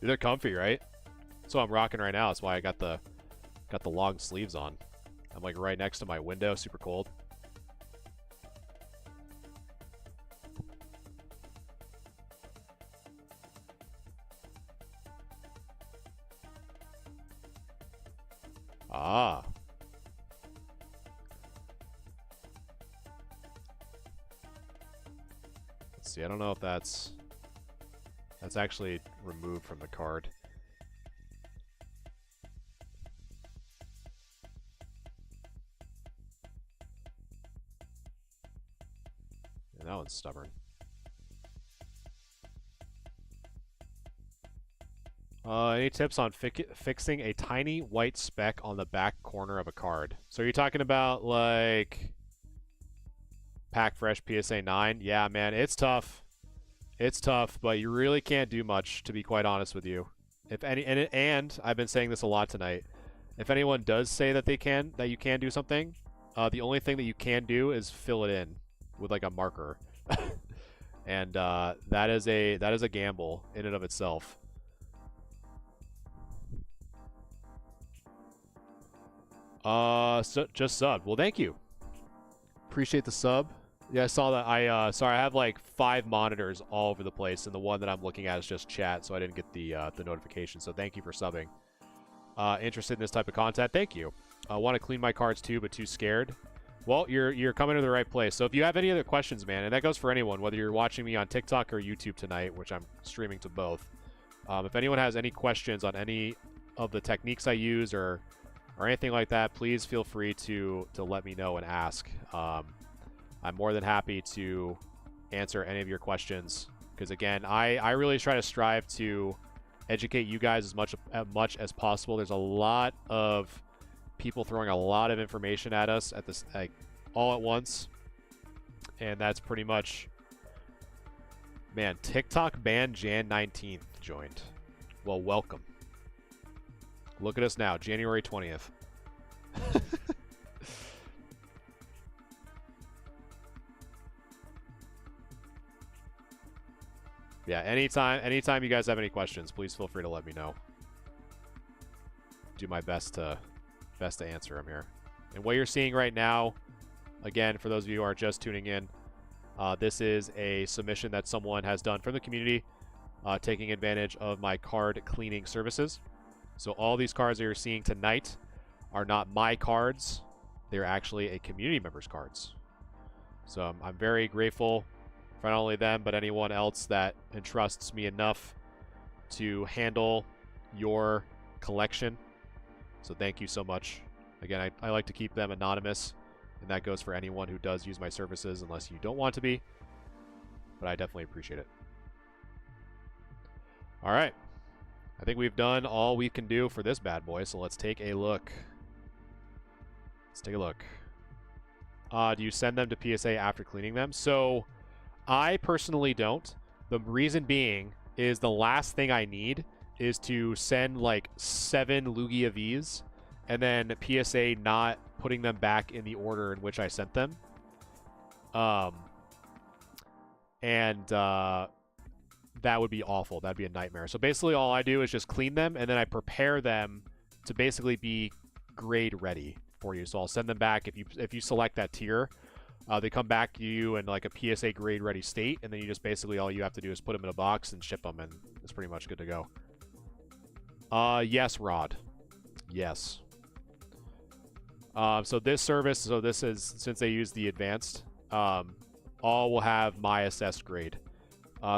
They're comfy, right? That's what I'm rocking right now. That's why I got the long sleeves on. I'm like right next to my window, super cold. Ah. Let's see, I don't know if that's actually removed from the card. And that one's stubborn. Any tips on fixing a tiny white speck on the back corner of a card? So you're talking about like Pack Fresh PSA 9? Yeah, man, it's tough. It's tough, but you really can't do much, to be quite honest with you. If any, and I've been saying this a lot tonight. If anyone does say that you can do something, the only thing that you can do is fill it in with like a marker, and that is a gamble in and of itself. So just sub. Well, thank you. Appreciate the sub. Yeah, I saw that. Sorry, I have like 5 monitors all over the place, and the one that I'm looking at is just chat, so I didn't get the notification. So thank you for subbing. Interested in this type of content? Thank you. I want to clean my cards too, but too scared. Well, you're coming to the right place. So if you have any other questions, man, and that goes for anyone, whether you're watching me on TikTok or YouTube tonight, which I'm streaming to both. If anyone has any questions on any of the techniques I use or anything like that, please feel free to let me know and ask. I'm more than happy to answer any of your questions, because again, I really try to strive to educate you guys as much as possible. There's a lot of people throwing a lot of information at us at this, like, all at once, and that's pretty much, man. TikTok ban Jan 19th joined. Well, welcome. Look at us now, January 20th. Yeah, anytime you guys have any questions, please feel free to let me know. Do my best to answer them here. And what you're seeing right now, again, for those of you who are just tuning in, This is a submission that someone has done from the community, taking advantage of my card cleaning services. So all these cards that you're seeing tonight are not my cards. They're actually a community member's cards. So I'm very grateful for not only them, but anyone else that entrusts me enough to handle your collection. So thank you so much. Again, I like to keep them anonymous, and that goes for anyone who does use my services unless you don't want to be. But I definitely appreciate it. All right. I think we've done all we can do for this bad boy, so let's take a look. Let's take a look. Do you send them to PSA after cleaning them? So I personally don't. The reason being is the last thing I need is to send like 7 Lugia Vs and then PSA not putting them back in the order in which I sent them. That would be awful. That'd be a nightmare. So basically all I do is just clean them, and then I prepare them to basically be grade ready for you. So I'll send them back. If you select that tier, they come back to you in like a PSA grade ready state, and then you just basically all you have to do is put them in a box and ship them, and it's pretty much good to go. Yes, Rod. Yes. So this service, so this is, since they use the advanced, all will have my assessed grade.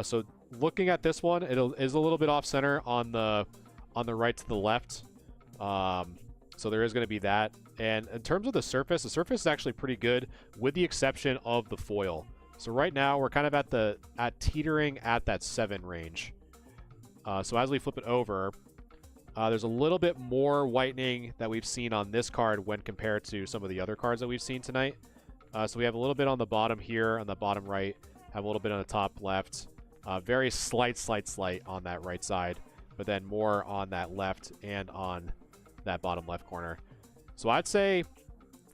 So looking at this one, it is a little bit off center on the right to the left. So there is going to be that. And in terms of the surface is actually pretty good, with the exception of the foil. So right now we're kind of at teetering at that 7 range. So as we flip it over, there's a little bit more whitening that we've seen on this card when compared to some of the other cards that we've seen tonight. So we have a little bit on the bottom here, on the bottom right, have a little bit on the top left. Very slight on that right side, but then more on that left and on that bottom left corner. So I'd say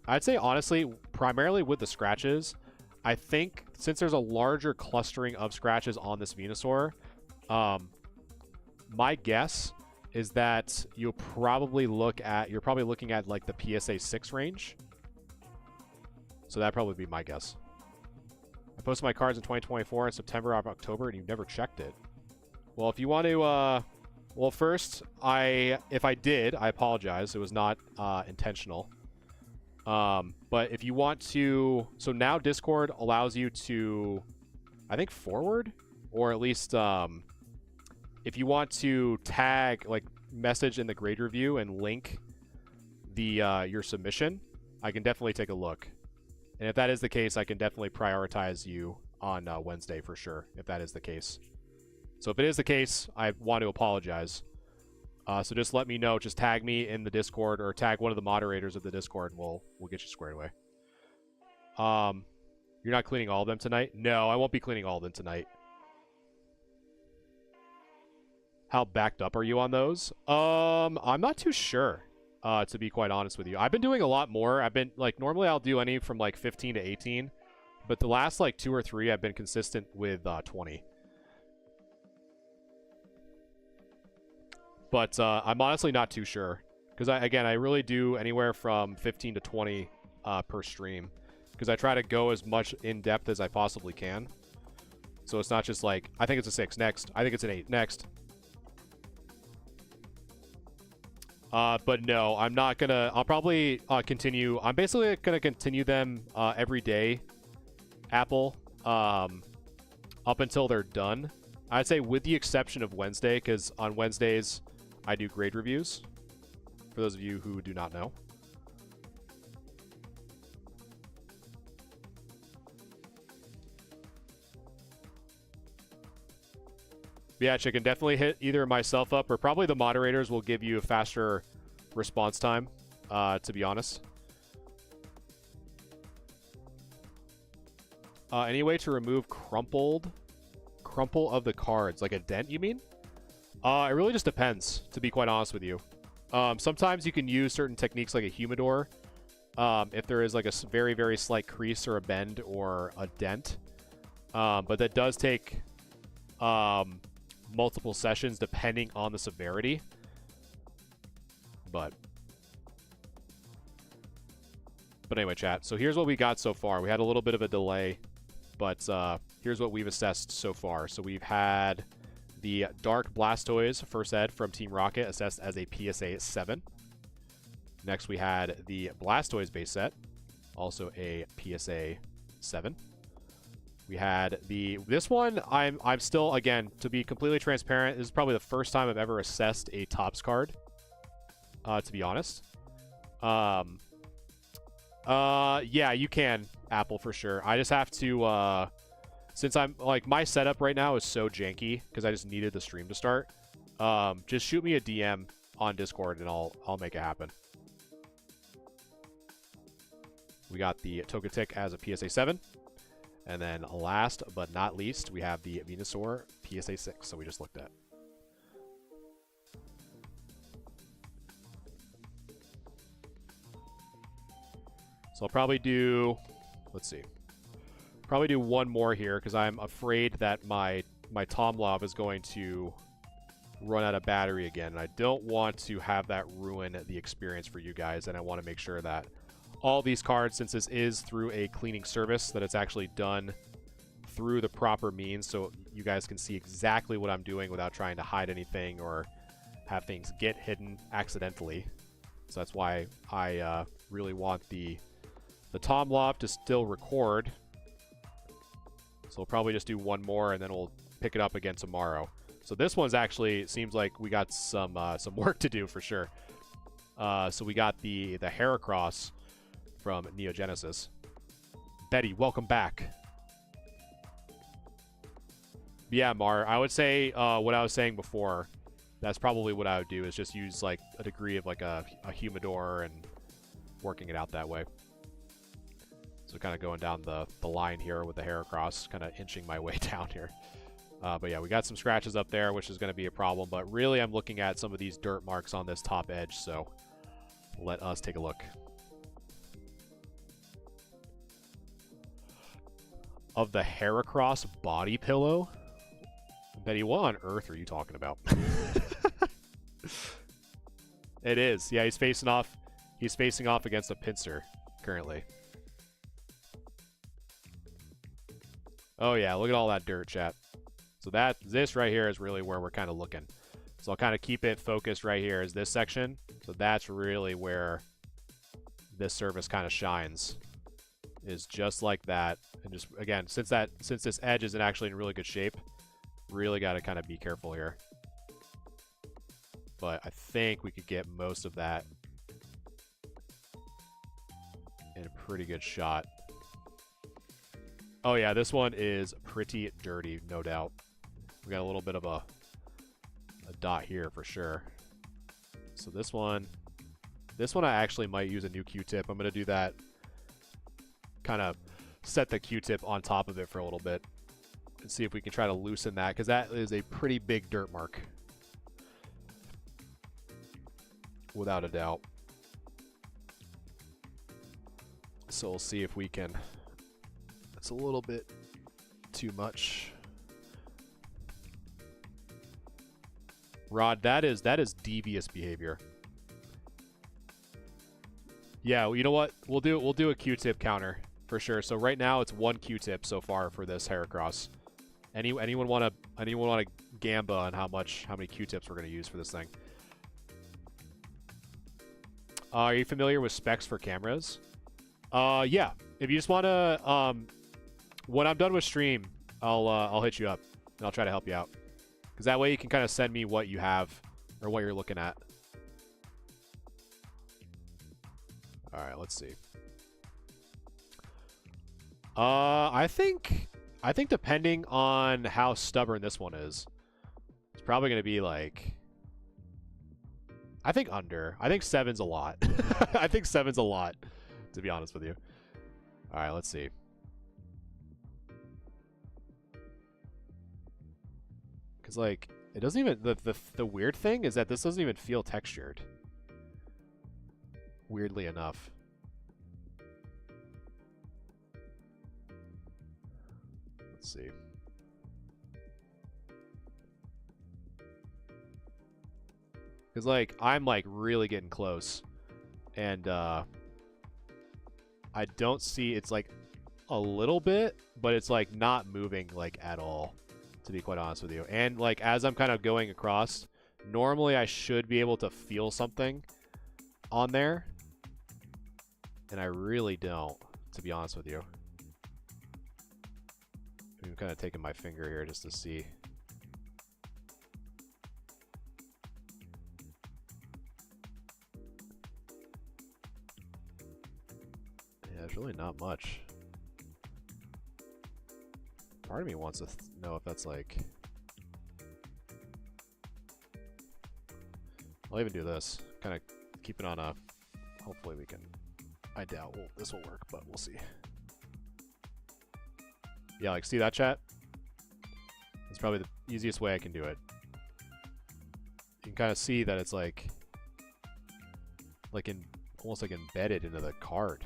honestly, primarily with the scratches, I think since there's a larger clustering of scratches on this Venusaur, my guess is that you're probably looking at like the PSA 6 range. So that'd probably be my guess. I posted my cards in 2024 in September or October, and you've never checked it. Well, if you want to, well, first, if I did, I apologize. It was not intentional. But if you want to, so now Discord allows you to, I think, forward, or at least if you want to tag, like, message in the grade review and link the your submission, I can definitely take a look. And if that is the case, I can definitely prioritize you on Wednesday for sure, if that is the case. So if it is the case, I want to apologize. So just let me know. Just tag me in the Discord, or tag one of the moderators of the Discord, and we'll get you squared away. You're not cleaning all of them tonight? No, I won't be cleaning all of them tonight. How backed up are you on those? I'm not too sure. To be quite honest with you, I've been doing a lot more. I've been like, normally I'll do any from like 15 to 18, but the last like 2 or 3 I've been consistent with 20. But I'm honestly not too sure, because I really do anywhere from 15 to 20 per stream, because I try to go as much in depth as I possibly can. So it's not just like, I think it's a 6 next, I think it's an 8 next. But no, I'm not gonna, I'll probably continue, I'm basically gonna continue them every day, Apple, up until they're done. I'd say with the exception of Wednesday, because on Wednesdays I do grade reviews, for those of you who do not know. Yeah, Chicken, definitely hit either myself up, or probably the moderators will give you a faster response time, to be honest. Any way to remove crumple of the cards? Like a dent, you mean? It really just depends, to be quite honest with you. Sometimes you can use certain techniques like a humidor, if there is like a very, very slight crease or a bend or a dent. But that does take multiple sessions depending on the severity. But anyway, chat. So here's what we got so far. We had a little bit of a delay but here's what we've assessed so far. So we've had the Dark Blastoise First Ed from Team Rocket assessed as a PSA 7. Next, we had the Blastoise base set, also a PSA 7. We had this one. I'm still, again, to be completely transparent, this is probably the first time I've ever assessed a Topps card. To be honest. Yeah, you can, Apple, for sure. I just have to, since I'm, like, my setup right now is so janky, because I just needed the stream to start, just shoot me a DM on Discord, and I'll make it happen. We got the Togetic as a PSA 7. And then last but not least, we have the Venusaur PSA 6, so we just looked at. So I'll probably do, let's see, probably do one more here because I'm afraid that my Tomlov is going to run out of battery again. And I don't want to have that ruin the experience for you guys, and I want to make sure that all these cards, since this is through a cleaning service, that it's actually done through the proper means so you guys can see exactly what I'm doing without trying to hide anything or have things get hidden accidentally. So that's why I really want the Tomlov to still record. So we'll probably just do one more and then we'll pick it up again tomorrow. So this one's actually, it seems like we got some work to do for sure. So we got the Heracross from Neogenesis. Betty, welcome back. Yeah, Mar, I would say what I was saying before, that's probably what I would do, is just use like a degree of like a humidor and working it out that way. So kind of going down the line here with the Heracross, kind of inching my way down here. But yeah, we got some scratches up there, which is going to be a problem. But really, I'm looking at some of these dirt marks on this top edge, so let us take a look. Of the Heracross body pillow? Betty, what on earth are you talking about? It is. Yeah, he's facing off. He's facing off against a Pinsir currently. Oh yeah, look at all that dirt, chat. So this right here is really where we're kind of looking. So I'll kind of keep it focused right here is this section. So that's really where this surface kind of shines. Is just like that. And just again, since this edge isn't actually in really good shape, really got to kind of be careful here. But I think we could get most of that in a pretty good shot. Oh yeah, this one is pretty dirty, no doubt. We got a little bit of a dot here for sure. So this one I actually might use a new Q-tip. I'm going to do that. Kind of set the Q-tip on top of it for a little bit and see if we can try to loosen that, because that is a pretty big dirt mark. Without a doubt. So we'll see if we can. It's a little bit too much. Rod, that is devious behavior. Yeah, well, you know what? We'll do a Q-tip counter for sure. So right now it's one Q-tip so far for this Heracross. Anyone want to gamba on how many Q-tips we're going to use for this thing? Are you familiar with specs for cameras? Yeah. If you just want to, when I'm done with stream, I'll hit you up and I'll try to help you out. Because that way you can kind of send me what you have or what you're looking at. All right, let's see. I think depending on how stubborn this one is, it's probably going to be like, I think under. I think 7's a lot. I think 7's a lot, to be honest with you. All right, let's see. Because, like, it doesn't even... The weird thing is that this doesn't even feel textured. Weirdly enough. Let's see. Because, like, I'm, like, really getting close. And, I don't see... It's, like... a little bit, but it's like not moving like at all, to be quite honest with you. And like as I'm kind of going across, normally I should be able to feel something on there, and I really don't, to be honest with you. I'm kind of taking my finger here just to see. Yeah, there's really not much. Part of me wants to know if that's like... I'll even do this. Kind of keep it on a... Hopefully we can... I doubt this will work, but we'll see. Yeah, like, see that, chat? It's probably the easiest way I can do it. You can kind of see that it's like almost like embedded into the card.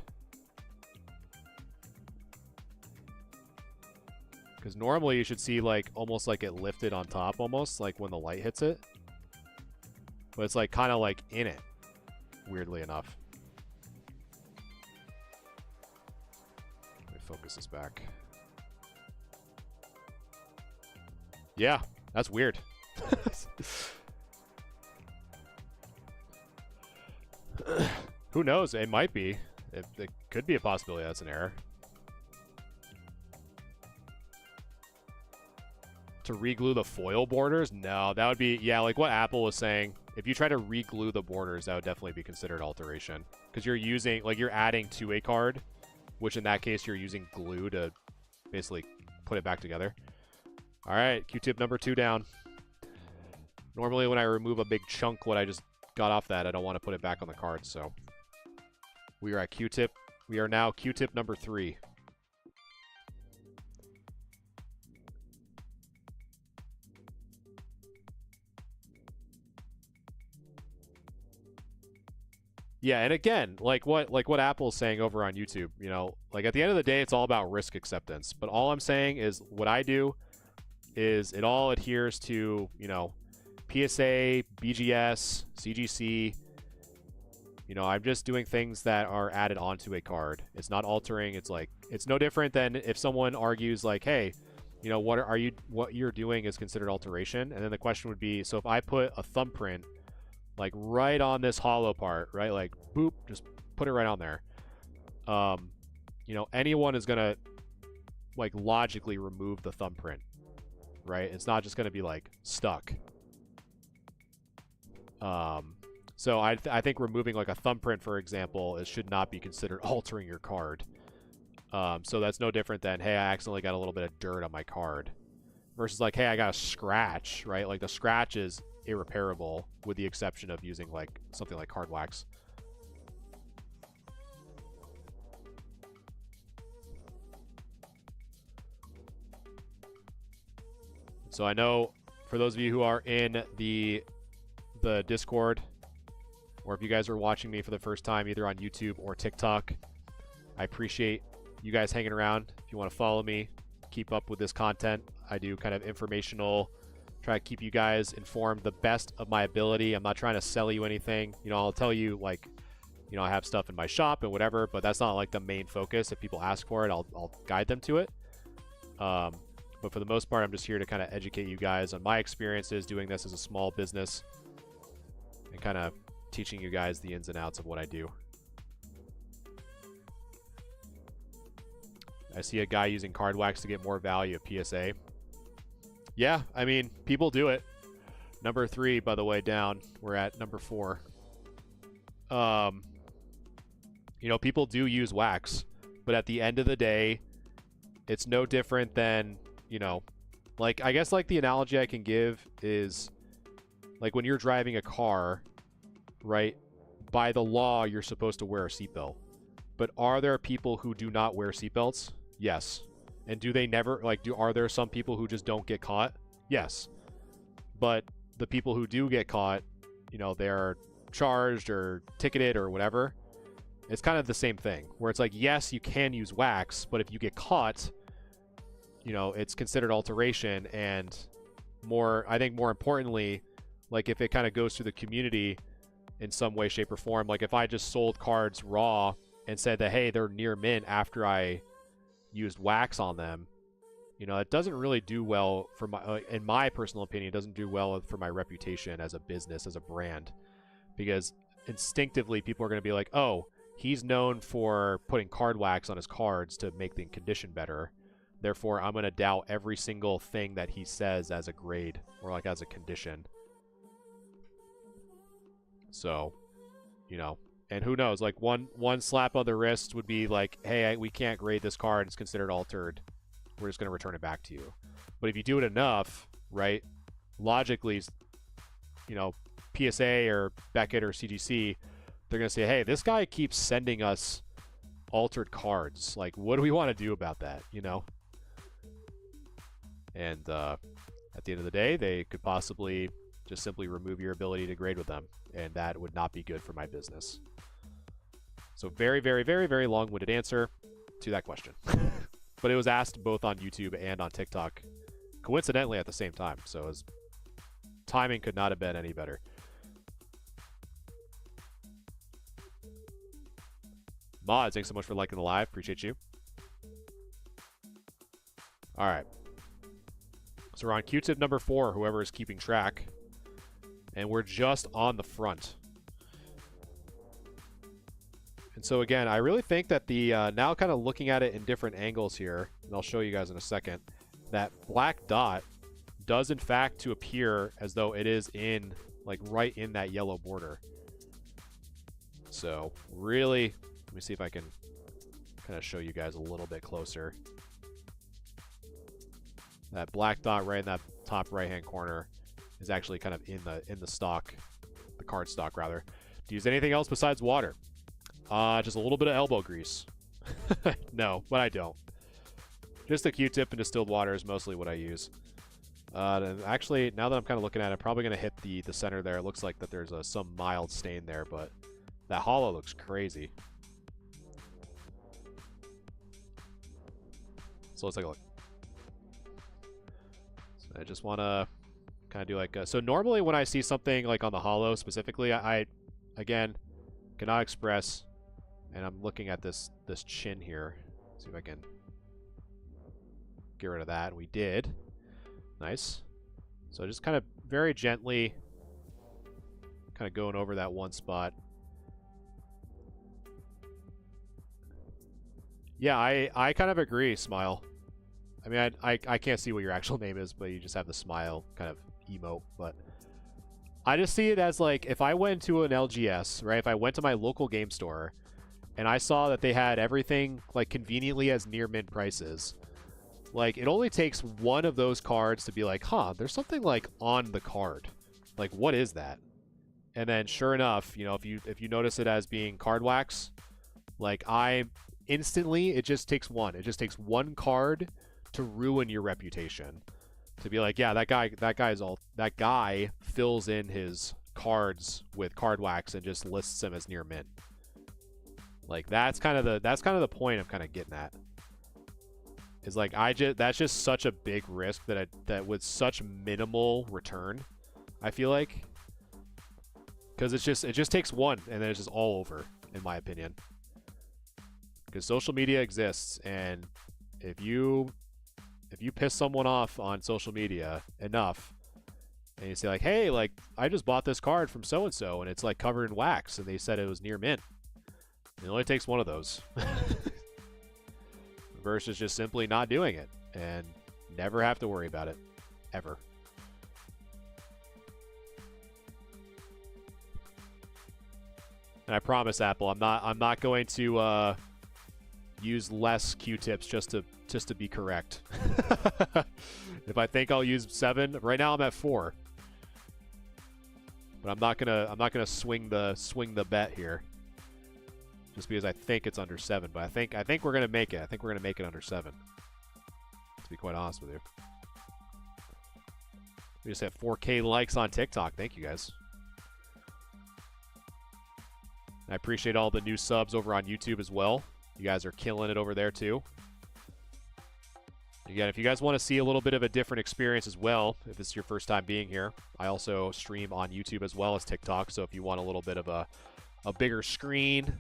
Because normally you should see like almost like it lifted on top, almost like when the light hits it. But it's like kind of like in it, weirdly enough. Let me focus this back. Yeah, that's weird. Who knows? It might be. It could be a possibility that's an error. To re-glue the foil borders? No, that would be... Yeah, like what Apple was saying. If you try to re-glue the borders, that would definitely be considered alteration. Because you're using... Like, you're adding to a card, which in that case, you're using glue to basically put it back together. Alright, Q-tip number 2 down. Normally when I remove a big chunk, what I just got off that, I don't want to put it back on the card, so... We are at Q-tip. We are now Q-tip number 3. Yeah, and again, like what Apple's saying over on YouTube, you know, like at the end of the day, it's all about risk acceptance. But all I'm saying is what I do is it all adheres to, you know, PSA, BGS, CGC. You know, I'm just doing things that are added onto a card. It's not altering. It's like, it's no different than if someone argues like, hey, you know, what you're doing is considered alteration. And then the question would be, so if I put a thumbprint like right on this hollow part, right? Like, boop, just put it right on there. You know, anyone is gonna like logically remove the thumbprint, right? It's not just gonna be like stuck. So I think removing like a thumbprint, for example, should not be considered altering your card. So that's no different than, hey, I accidentally got a little bit of dirt on my card, versus like, hey, I got a scratch, right? Like the scratch is irreparable with the exception of using like something like card wax. So I know for those of you who are in the Discord, or if you guys are watching me for the first time either on YouTube or TikTok, I appreciate you guys hanging around. If you want to follow me, keep up with this content. I do kind of informational, try to keep you guys informed the best of my ability. I'm not trying to sell you anything. You know, I'll tell you like, you know, I have stuff in my shop and whatever, but that's not like the main focus. If people ask for it, I'll guide them to it. But for the most part, I'm just here to kind of educate you guys on my experiences doing this as a small business and kind of teaching you guys the ins and outs of what I do. I see a guy using card wax to get more value at PSA. Yeah, I mean, people do it. Number 3, by the way, down. We're at number 4. You know, people do use wax, but at the end of the day, it's no different than, you know, like, I guess like the analogy I can give is like when you're driving a car, right? By the law, you're supposed to wear a seatbelt. But are there people who do not wear seatbelts? Yes. And do they never, like, are there some people who just don't get caught? Yes. But the people who do get caught, you know, they're charged or ticketed or whatever. It's kind of the same thing, where it's like, yes, you can use wax, but if you get caught, you know, it's considered alteration. And more, I think more importantly, like if it kind of goes through the community in some way, shape, or form, like if I just sold cards raw and said that, hey, they're near mint after I used wax on them, you know, it doesn't really do well for my, in my personal opinion, it doesn't do well for my reputation as a business, as a brand, because instinctively people are going to be like, oh, he's known for putting card wax on his cards to make the condition better. Therefore, I'm going to doubt every single thing that he says as a grade or like as a condition. So, you know, and who knows, like one slap on the wrist would be like, hey, we can't grade this card. It's considered altered. We're just going to return it back to you. But if you do it enough, right, logically, you know, PSA or Beckett or CGC, they're going to say, hey, this guy keeps sending us altered cards. Like, what do we want to do about that, you know? And at the end of the day, they could possibly just simply remove your ability to grade with them, and that would not be good for my business. So very, very, very, very long-winded answer to that question. But it was asked both on YouTube and on TikTok, coincidentally at the same time. So his timing could not have been any better. Mods, thanks so much for liking the live. Appreciate you. All right. So we're on Q-tip number 4, whoever is keeping track. And we're just on the front. And so again, I really think that the, now kind of looking at it in different angles here, and I'll show you guys in a second, that black dot does in fact to appear as though it is in, like right in that yellow border. So really, let me see if I can kind of show you guys a little bit closer. That black dot right in that top right-hand corner is actually kind of in the stock, the card stock rather. Do you use anything else besides water? Just a little bit of elbow grease. No, but I don't. Just a Q-tip and distilled water is mostly what I use. Actually, now that I'm kind of looking at it, I'm probably going to hit the center there. It looks like that there's some mild stain there, but that hollow looks crazy. So let's take a look. So I just want to kind of do like so normally when I see something like on the hollow specifically, I again cannot express, and I'm looking at this chin here. See if I can get rid of that. We did. Nice. So just kind of very gently kind of going over that one spot. Yeah, I kind of agree, Smile. I mean, I can't see what your actual name is, but you just have the smile kind of emote. But I just see it as like, if I went to an LGS, right? If I went to my local game store and I saw that they had everything like conveniently as near mint prices, like it only takes one of those cards to be like, huh, there's something like on the card. Like, what is that? And then sure enough, you know, if you notice it as being card wax, like instantly, it just takes one. It just takes one card to ruin your reputation. To be like, yeah, that guy fills in his cards with card wax and just lists him as near mint. Like that's kind of the point I'm kind of getting at. Is like that's just such a big risk that with such minimal return, I feel like, because it just takes one and then it's just all over, in my opinion. Because social media exists, and if you piss someone off on social media enough, and you say like, hey, like I just bought this card from so and so, and it's like covered in wax, and they said it was near mint. It only takes one of those. Versus just simply not doing it and never have to worry about it ever. And I promise, Apple, I'm not going to use less Q-tips just to be correct. If I think I'll use 7, right now I'm at 4. But I'm not gonna swing the bet here. Just because I think it's under 7, but I think we're gonna make it. I think we're gonna make it under 7. To be quite honest with you. We just have 4K likes on TikTok. Thank you guys. I appreciate all the new subs over on YouTube as well. You guys are killing it over there too. Again, if you guys want to see a little bit of a different experience as well, if this is your first time being here, I also stream on YouTube as well as TikTok. So if you want a little bit of a bigger screen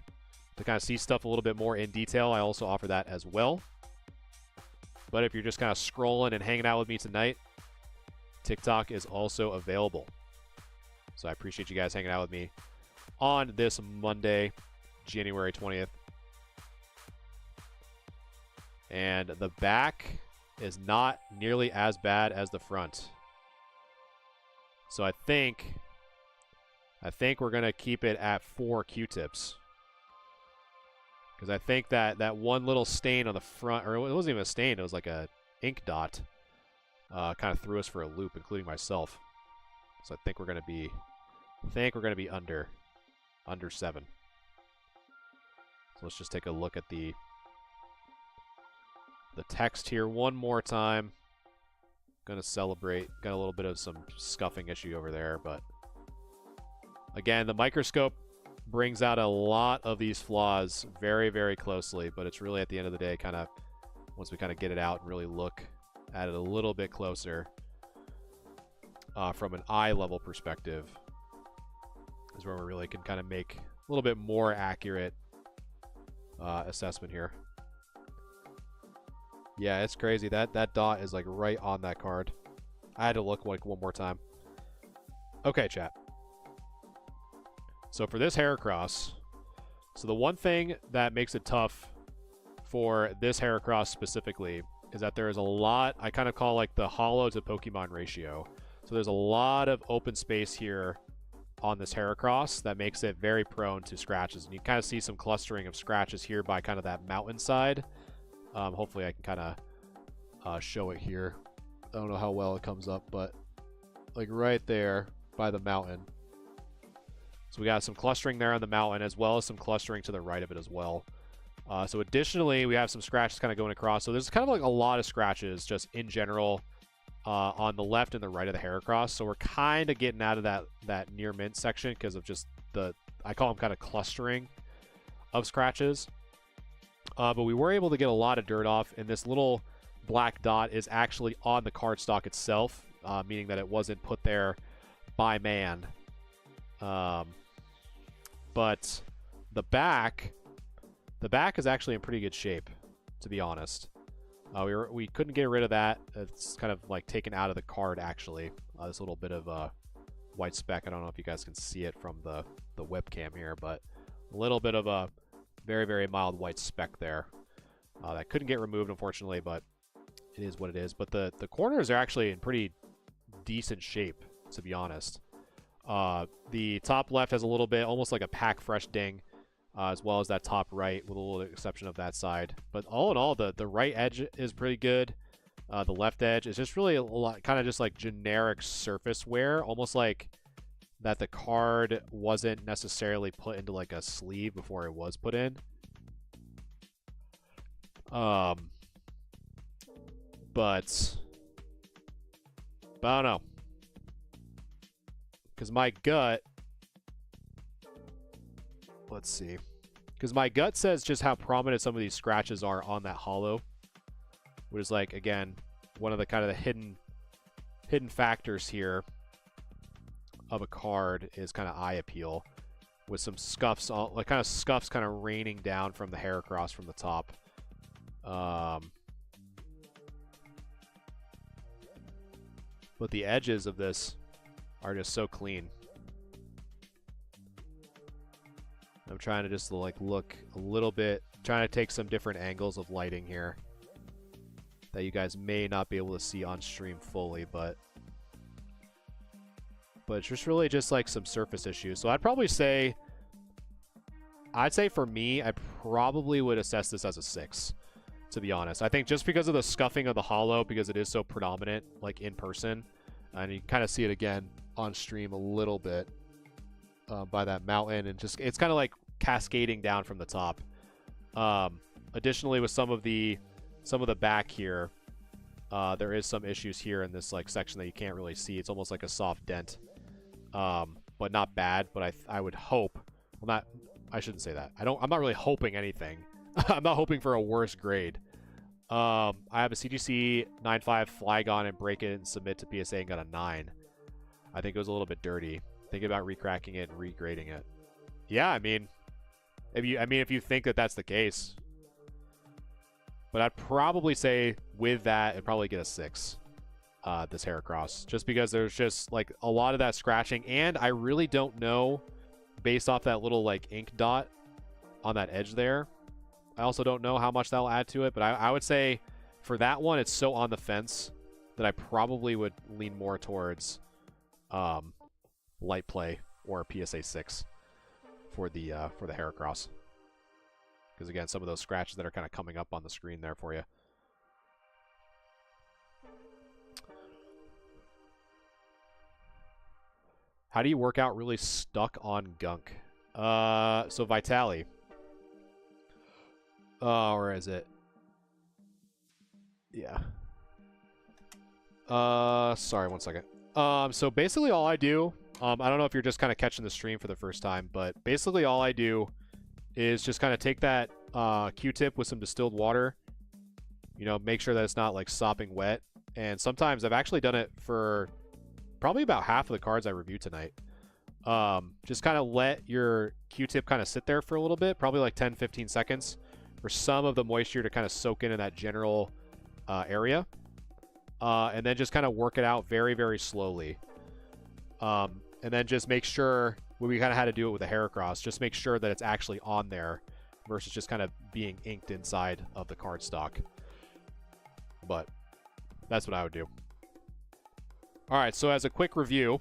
to kind of see stuff a little bit more in detail, I also offer that as well. But if you're just kind of scrolling and hanging out with me tonight, TikTok is also available. So I appreciate you guys hanging out with me on this Monday, January 20th. And the back is not nearly as bad as the front. So I think we're going to keep it at 4 Q-tips. Because I think that one little stain on the front, or it wasn't even a stain, it was like a ink dot, kind of threw us for a loop, including myself. So I think we're going to be under 7. So let's just take a look at the text here one more time. Gonna celebrate. Got a little bit of some scuffing issue over there, but again, the microscope brings out a lot of these flaws very, very closely, but it's really at the end of the day, kind of once we kind of get it out and really look at it a little bit closer from an eye level perspective, is where we really can kind of make a little bit more accurate assessment here. Yeah, it's crazy. That dot is like right on that card. I had to look like one more time. Okay, chat. So for this Heracross, so the one thing that makes it tough for this Heracross specifically is that there is a lot, I kind of call like the hollow to Pokemon ratio. So there's a lot of open space here on this Heracross that makes it very prone to scratches. And you kind of see some clustering of scratches here by kind of that mountainside. Hopefully I can kind of show it here. I don't know how well it comes up, but like right there by the mountain. So we got some clustering there on the mountain, as well as some clustering to the right of it as well. So additionally, we have some scratches kind of going across. So there's kind of like a lot of scratches just in general on the left and the right of the Heracross. So we're kind of getting out of that near mint section because of just I call them kind of clustering of scratches. But we were able to get a lot of dirt off, and this little black dot is actually on the cardstock itself, meaning that it wasn't put there by man. But the back is actually in pretty good shape, to be honest. We couldn't get rid of that. It's kind of like taken out of the card, actually. This little bit of white speck. I don't know if you guys can see it from the webcam here, but a little bit of a very, very mild white speck there. That couldn't get removed, unfortunately, but it is what it is. But the corners are actually in pretty decent shape, to be honest. The top left has a little bit, almost like a pack fresh ding, as well as that top right, with a little exception of that side. But all in all, the right edge is pretty good. The left edge is just really a lot, kind of just like generic surface wear, almost like that the card wasn't necessarily put into like a sleeve before it was put in. But I don't know. Because my gut, let's see. Because my gut says just how prominent some of these scratches are on that hollow, which is like, again, one of the kind of the hidden factors here of a card is kind of eye appeal, with some scuffs, like kind of scuffs kind of raining down from the Heracross from the top. But the edges of this are just so clean. I'm trying to just like look a little bit, trying to take some different angles of lighting here that you guys may not be able to see on stream fully, but it's just really just like some surface issues. So I'd say for me, I probably would assess this as a 6, to be honest. I think just because of the scuffing of the hollow, because it is so predominant, like in person, and you kind of see it again on stream a little bit by that mountain, and just it's kind of like cascading down from the top. Additionally, with some of the back here, there is some issues here in this like section that you can't really see. It's almost like a soft dent, but not bad. But I would hope, well, I shouldn't say that. I'm not really hoping anything. I'm not hoping for a worse grade. I have a CGC 9.5 Flygon and break it and submit to PSA and got a 9. I think it was a little bit dirty. Thinking about recracking it and regrading it. Yeah, I mean, if you think that that's the case, But I'd probably say with that, it'd probably get a 6, this Heracross. Just because there's just, like, a lot of that scratching. And I really don't know, based off that little, like, ink dot on that edge there. I also don't know how much that'll add to it. But I would say for that one, it's so on the fence that I probably would lean more towards light play or PSA 6 for the Heracross. Because again, some of those scratches that are kind of coming up on the screen there for you. How do you work out really stuck on gunk? So Vitali. Or is it? Yeah. Sorry, one second. So basically all I do, I don't know if you're just kind of catching the stream for the first time, but basically all I do is just kind of take that Q-tip with some distilled water, you know, make sure that it's not like sopping wet. And sometimes I've actually done it for probably about half of the cards I reviewed tonight. Just kind of let your Q-tip kind of sit there for a little bit, probably like 10-15 seconds, for some of the moisture to kind of soak in that general area. And then just kind of work it out very, very slowly. And then just make sure, we kind of had to do it with the Heracross, just make sure that it's actually on there versus just kind of being inked inside of the cardstock. But that's what I would do. All right, so as a quick review,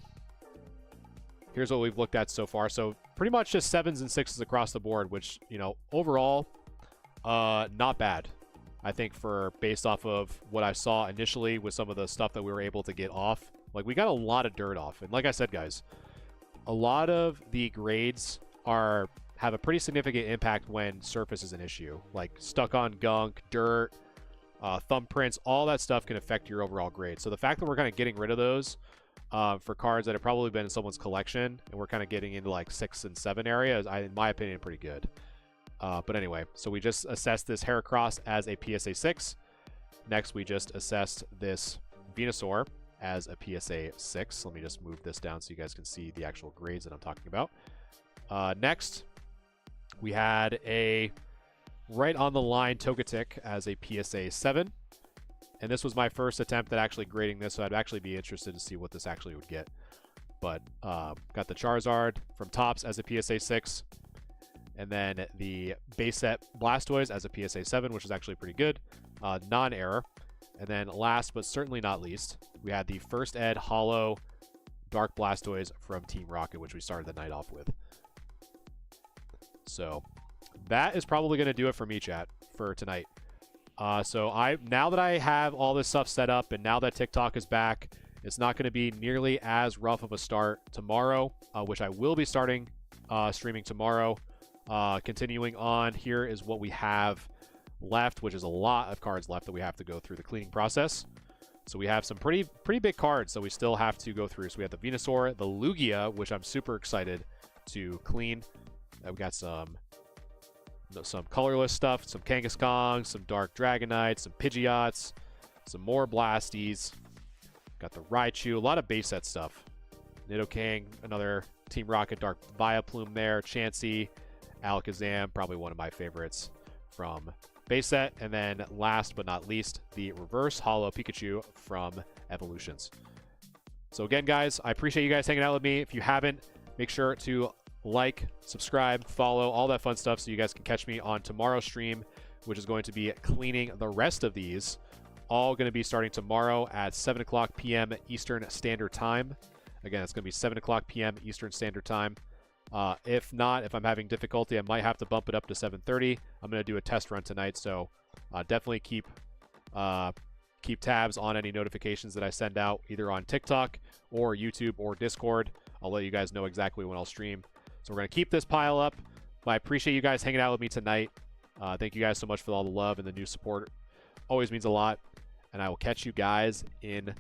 here's what we've looked at so far. So pretty much just 7s and 6s across the board, which, you know, overall, not bad. I think based off of what I saw initially with some of the stuff that we were able to get off. Like, we got a lot of dirt off. And like I said, guys, a lot of the grades have a pretty significant impact when surface is an issue. Like, stuck on gunk, dirt, thumbprints, all that stuff can affect your overall grade. So the fact that we're kind of getting rid of those for cards that have probably been in someone's collection, and we're kind of getting into like 6 and 7 area, is, in my opinion, pretty good. But anyway, so we just assessed this Heracross as a PSA 6. Next, we just assessed this Venusaur as a PSA 6. Let me just move this down so you guys can see the actual grades that I'm talking about. Next, we had a right on the line Togetic as a PSA 7. And this was my first attempt at actually grading this, so I'd actually be interested to see what this actually would get. But got the Charizard from Topps as a PSA 6. And then the base set Blastoise as a PSA 7, which is actually pretty good. Non-error. And then last but certainly not least, we had the First Ed Holo Dark Blastoise from Team Rocket, which we started the night off with. So that is probably going to do it for me, chat, for tonight. So now that I have all this stuff set up and now that TikTok is back, it's not going to be nearly as rough of a start tomorrow, which I will be starting streaming tomorrow. Continuing on, here is what we have left, which is a lot of cards left that we have to go through the cleaning process. So we have some pretty big cards that we still have to go through. So we have the Venusaur, the Lugia, which I'm super excited to clean. We got some colorless stuff, some Kangaskong, some Dark Dragonite, some Pidgeots, some more Blasties. Got the Raichu, a lot of base set stuff. Nidoking, another Team Rocket Dark Vileplume there, Chansey, Alakazam, probably one of my favorites from base set. And then last but not least, the reverse holo Pikachu from Evolutions. So again, guys, I appreciate you guys hanging out with me. If you haven't, make sure to like, subscribe, follow, all that fun stuff so you guys can catch me on tomorrow's stream, which is going to be cleaning the rest of these. All going to be starting tomorrow at 7 o'clock p.m. Eastern Standard Time. Again, it's going to be 7 o'clock p.m. Eastern Standard Time. If not, if I'm having difficulty, I might have to bump it up to 7:30. I'm going to do a test run tonight, so definitely keep tabs on any notifications that I send out, either on TikTok or YouTube or Discord. I'll let you guys know exactly when I'll stream. So we're going to keep this pile up. But I appreciate you guys hanging out with me tonight. Thank you guys so much for all the love and the new support. Always means a lot. And I will catch you guys in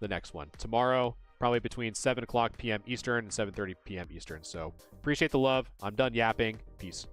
the next one. Tomorrow, probably between 7 o'clock p.m. Eastern and 7:30 p.m. Eastern. So appreciate the love. I'm done yapping. Peace.